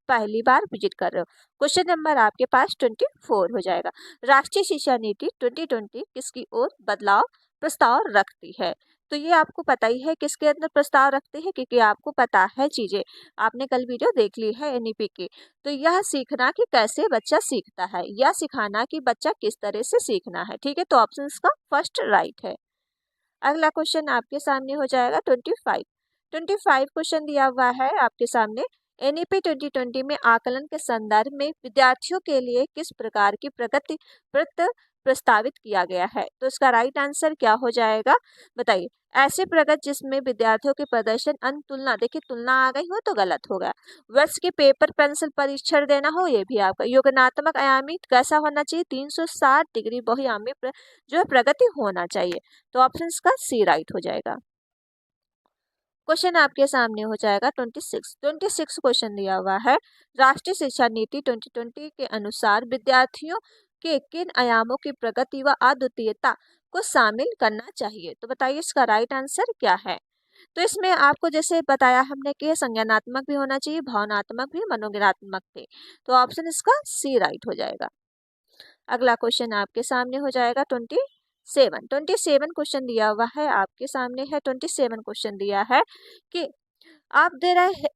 पहली बार विजिट कर रहे हो। क्वेश्चन नंबर आपके पास 24 हो जाएगा। राष्ट्रीय शिक्षा नीति 2020 किसकी ओर बदलाव प्रस्ताव रखती है? तो ये आपको पता ही है किसके अंदर प्रस्ताव रखते हैं, क्योंकि आपको पता है चीजें, आपने कल वीडियो देख ली है एनईपी की। तो यह सीखना कि कैसे बच्चा सीखता है, या सिखाना कि बच्चा किस तरह से सीखना है। ठीक है, तो ऑप्शन इसका फर्स्ट राइट है। अगला क्वेश्चन आपके सामने हो जाएगा 25 क्वेश्चन दिया हुआ है आपके सामने। एनईपी 2020 में आकलन के संदर्भ में विद्यार्थियों के लिए किस प्रकार की प्रगति वृत्त प्रस्तावित किया गया है? तो इसका राइट आंसर क्या हो जाएगा, बताइए। ऐसे प्रगति जिसमें विद्यार्थियों के प्रदर्शन अंत तुलना, देखिए तुलना आ गई हो तो गलत होगा। वर्ष के पेपर पेंसिल परीक्षण देना हो, ये भी आपका। योगात्मक आयामी कैसा होना चाहिए, 360 डिग्री बहुआयामी जो है प्रगति होना चाहिए। तो ऑप्शन का सी राइट हो जाएगा। क्वेश्चन आपके सामने हो जाएगा 26 क्वेश्चन दिया हुआ है। राष्ट्रीय शिक्षा नीति 2020 के अनुसार विद्यार्थियों के किन आयामों की प्रगति व अद्वितीयता को शामिल करना चाहिए? तो बताइए इसका राइट आंसर क्या है। तो इसमें आपको जैसे बताया हमने कि संज्ञानात्मक भी होना चाहिए, भावनात्मक भी, मनोज्ञानात्मक भी। तो ऑप्शन इसका सी राइट हो जाएगा। अगला क्वेश्चन आपके सामने हो जाएगा 27 क्वेश्चन दिया हुआ है आपके सामने है। 27 क्वेश्चन दिया है कि आप दे रहे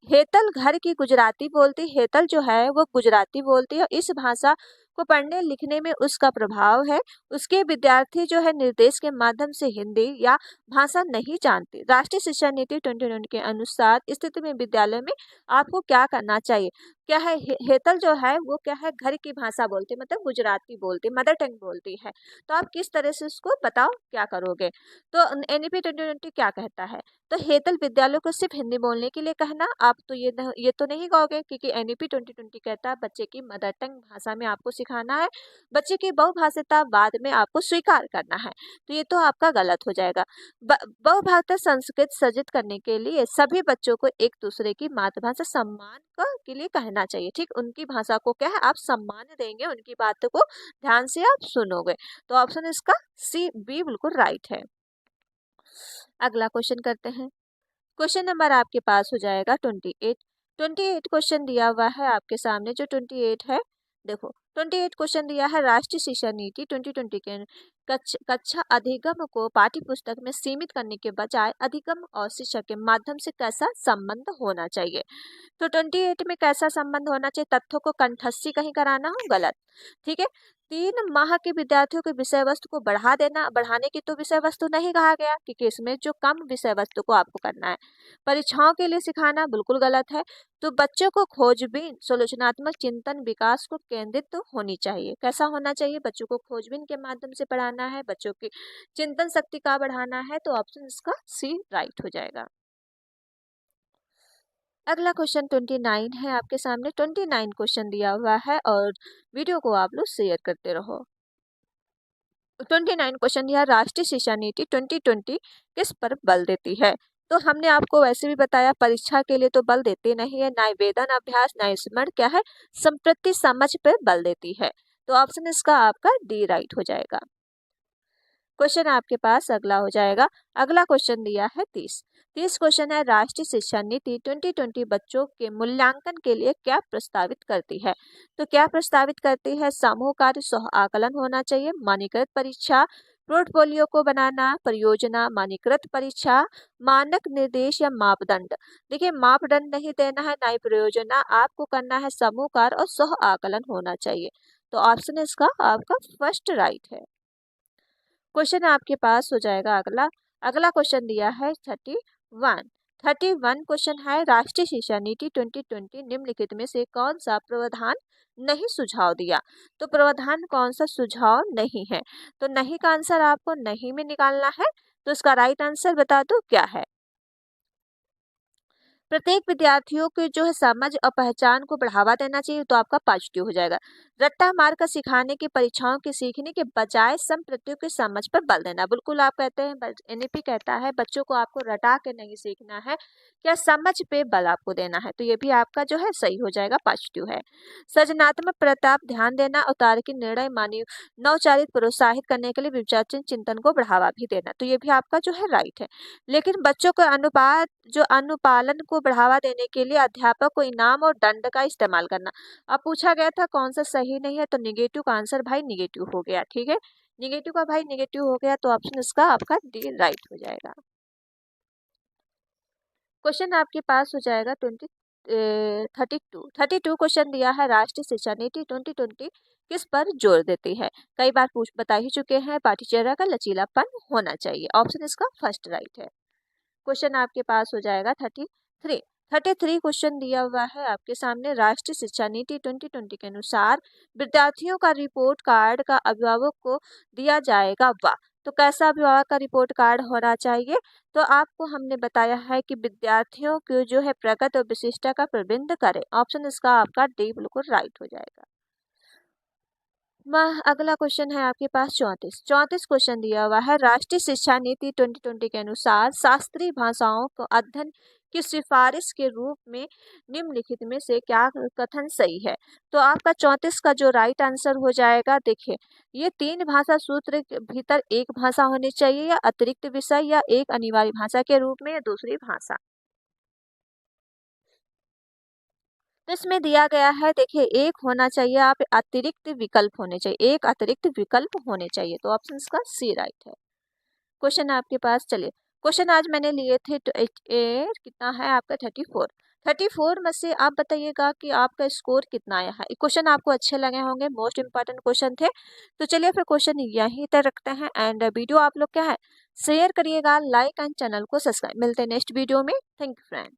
हेतल घर की गुजराती बोलती, हेतल जो है वो गुजराती बोलती है, इस भाषा को पढ़ने लिखने में उसका प्रभाव है। उसके विद्यार्थी जो है निर्देश के माध्यम से हिंदी या भाषा नहीं जानते। राष्ट्रीय शिक्षा नीति 2020 के अनुसार स्थिति में विद्यालय में आपको क्या करना चाहिए? क्या है, हेतल जो है वो क्या है, घर की भाषा बोलती, मतलब गुजराती बोलती, मदर टंग बोलती है। तो आप किस तरह से उसको बताओ क्या करोगे? तो एनईपी 2020 क्या कहता है, तो हेतल विद्यालयों को सिर्फ हिंदी बोलने के लिए कहना, आप तो ये तो नहीं कहोगे, क्योंकि एनईपी 2020 कहता है बच्चे की मदर टंग भाषा में आपको सिखाना है, बच्चे की बहुभाषिता बाद में आपको स्वीकार करना है। तो ये तो आपका गलत हो जाएगा। बहुभाषा संस्कृत सर्जित करने के लिए सभी बच्चों को एक दूसरे की मातृभाषा सम्मान के लिए कहना चाहिए। ठीक, उनकी भाषा को क्या है आप सम्मान देंगे, उनकी बातों को ध्यान से आप सुनोगे। तो ऑप्शन इसका सी बी बिल्कुल राइट है। अगला क्वेश्चन करते हैं। क्वेश्चन नंबर आपके पास हो जाएगा 28 क्वेश्चन दिया हुआ है आपके सामने। जो 28 है, देखो 28 क्वेश्चन दिया है। राष्ट्रीय शिक्षा नीति 2020 के कक्षा अधिगम को पाठ्य पुस्तक में सीमित करने के बजाय अधिगम और शिक्षा के माध्यम से कैसा संबंध होना चाहिए? तो 28 में कैसा संबंध होना चाहिए, तथ्यों को कंठस्थी कहीं कराना हो, गलत। ठीक है, 3 माह के विद्यार्थियों के विषय वस्तु को बढ़ा देना, बढ़ाने की तो विषय वस्तु नहीं कहा गया, क्योंकि इसमें जो कम विषय वस्तु को आपको करना है। परीक्षाओं के लिए सिखाना बिल्कुल गलत है। तो बच्चों को खोजबीन सलोचनात्मक चिंतन विकास को केंद्रित तो होनी चाहिए। कैसा होना चाहिए, बच्चों को खोजबीन के माध्यम से पढ़ाना है, बच्चों की चिंतन शक्ति का बढ़ाना है। तो ऑप्शन इसका सी राइट हो जाएगा। अगला क्वेश्चन 29 है आपके सामने। 29 क्वेश्चन दिया हुआ है और वीडियो को आप लोग शेयर करते रहो। 29 क्वेश्चन दिया, राष्ट्रीय शिक्षा नीति 2020 किस पर बल देती है? तो हमने आपको वैसे भी बताया परीक्षा के लिए तो बल देती नहीं है, ना वेदन अभ्यास ना स्मरण, क्या है संप्रति समझ पर बल देती है। तो ऑप्शन इसका आपका डी राइट हो जाएगा। क्वेश्चन आपके पास अगला हो जाएगा। अगला क्वेश्चन दिया है 30 क्वेश्चन है। राष्ट्रीय शिक्षा नीति 2020 बच्चों के मूल्यांकन के लिए क्या प्रस्तावित करती है? तो क्या प्रस्तावित करती है, समूह कार्य सह आकलन होना चाहिए, मानकीकृत परीक्षा, पोर्टफोलियो को बनाना, परियोजना, मानकीकृत परीक्षा, मानक निर्देश या मापदंड। देखिए मापदंड नहीं देना है, ना ही परियोजना, आपको करना है समूह कार्य और सह आकलन होना चाहिए। तो ऑप्शन इसका आपका फर्स्ट राइट है। क्वेश्चन आपके पास हो जाएगा अगला क्वेश्चन दिया है 31 क्वेश्चन है। राष्ट्रीय शिक्षा नीति 2020 निम्नलिखित में से कौन सा प्रावधान नहीं सुझाव दिया? तो प्रावधान कौन सा सुझाव नहीं है? तो नहीं का आंसर आपको नहीं में निकालना है। तो इसका राइट आंसर बता दो क्या है। प्रत्येक विद्यार्थियों की जो है समझ और पहचान को बढ़ावा देना चाहिए, तो आपका पॉजिटिव हो जाएगा। रट्टा मार कर सिखाने की परीक्षाओं के सीखने के बजाय संप्रतियों की समझ पर बल देना, बिल्कुल आप कहते हैं एनईपी कहता है बच्चों को आपको रटा के नहीं सीखना है, क्या समझ पे बल आपको देना है, तो ये भी आपका जो है सही हो जाएगा, पॉजिटिव है। सृजनात्मक प्रताप ध्यान देना और तार्किक निर्णय मानी नवचारित प्रोत्साहित करने के लिए विचारचीन चिंतन को बढ़ावा भी देना, तो ये भी आपका जो है राइट है। लेकिन बच्चों को अनुपालन को बढ़ावा देने के लिए अध्यापक को इनाम और दंड का इस्तेमाल करना। अब पूछा गया था कौन सा सही नहीं है, तो निगेटिव का आंसर भाई निगेटिव हो गया। ठीक है, निगेटिव का भाई निगेटिव हो गया, तो ऑप्शन इसका आपका डी राइट हो जाएगा। क्वेश्चन आपके पास हो जाएगा 32 क्वेश्चन दिया है, राष्ट्रीय शिक्षा नीति 2020 किस पर जोर देती है। कई बार बता ही चुके हैं, पाठ्यचर्या का लचीलापन होना चाहिए, ऑप्शन इसका फर्स्ट राइट है। क्वेश्चन आपके पास हो जाएगा 33 क्वेश्चन दिया हुआ है आपके सामने, राष्ट्रीय शिक्षा नीति 2020 के अनुसार विद्यार्थियों का रिपोर्ट कार्ड का अभिभावक को दिया जाएगा, वाह, तो कैसा अभिभावक का रिपोर्ट कार्ड होना चाहिए, तो आपको हमने बताया है कि विद्यार्थियों को जो है प्रगति और विशिष्टता का प्रबंध करे, ऑप्शन इसका आपका डी बिल्कुल राइट हो जाएगा। अगला क्वेश्चन है आपके पास 34 क्वेश्चन दिया हुआ है, राष्ट्रीय शिक्षा नीति 2020 के अनुसार शास्त्रीय भाषाओं को अध्ययन की सिफारिश के रूप में निम्नलिखित में से क्या कथन सही है, तो आपका 34 का जो राइट आंसर हो जाएगा, देखिए ये 3 भाषा सूत्र के भीतर एक भाषा होनी चाहिए, या अतिरिक्त विषय, या एक अनिवार्य भाषा के रूप में, या दूसरी भाषा। तो इसमें दिया गया है, देखिए एक होना चाहिए, आप अतिरिक्त विकल्प होने चाहिए, एक अतिरिक्त विकल्प होने चाहिए, तो ऑप्शन इसका सी राइट है। क्वेश्चन आपके पास, चलिए क्वेश्चन आज मैंने लिए थे तो कितना है आपका 34 में से आप बताइएगा कि आपका स्कोर कितना आया है। क्वेश्चन आपको अच्छे लगे होंगे, मोस्ट इंपॉर्टेंट क्वेश्चन थे, तो चलिए फिर क्वेश्चन यहीं तक रखते हैं, एंड वीडियो आप लोग क्या है शेयर करिएगा, लाइक एंड चैनल को सब्सक्राइब। मिलते हैं नेक्स्ट वीडियो में। Thank you friend.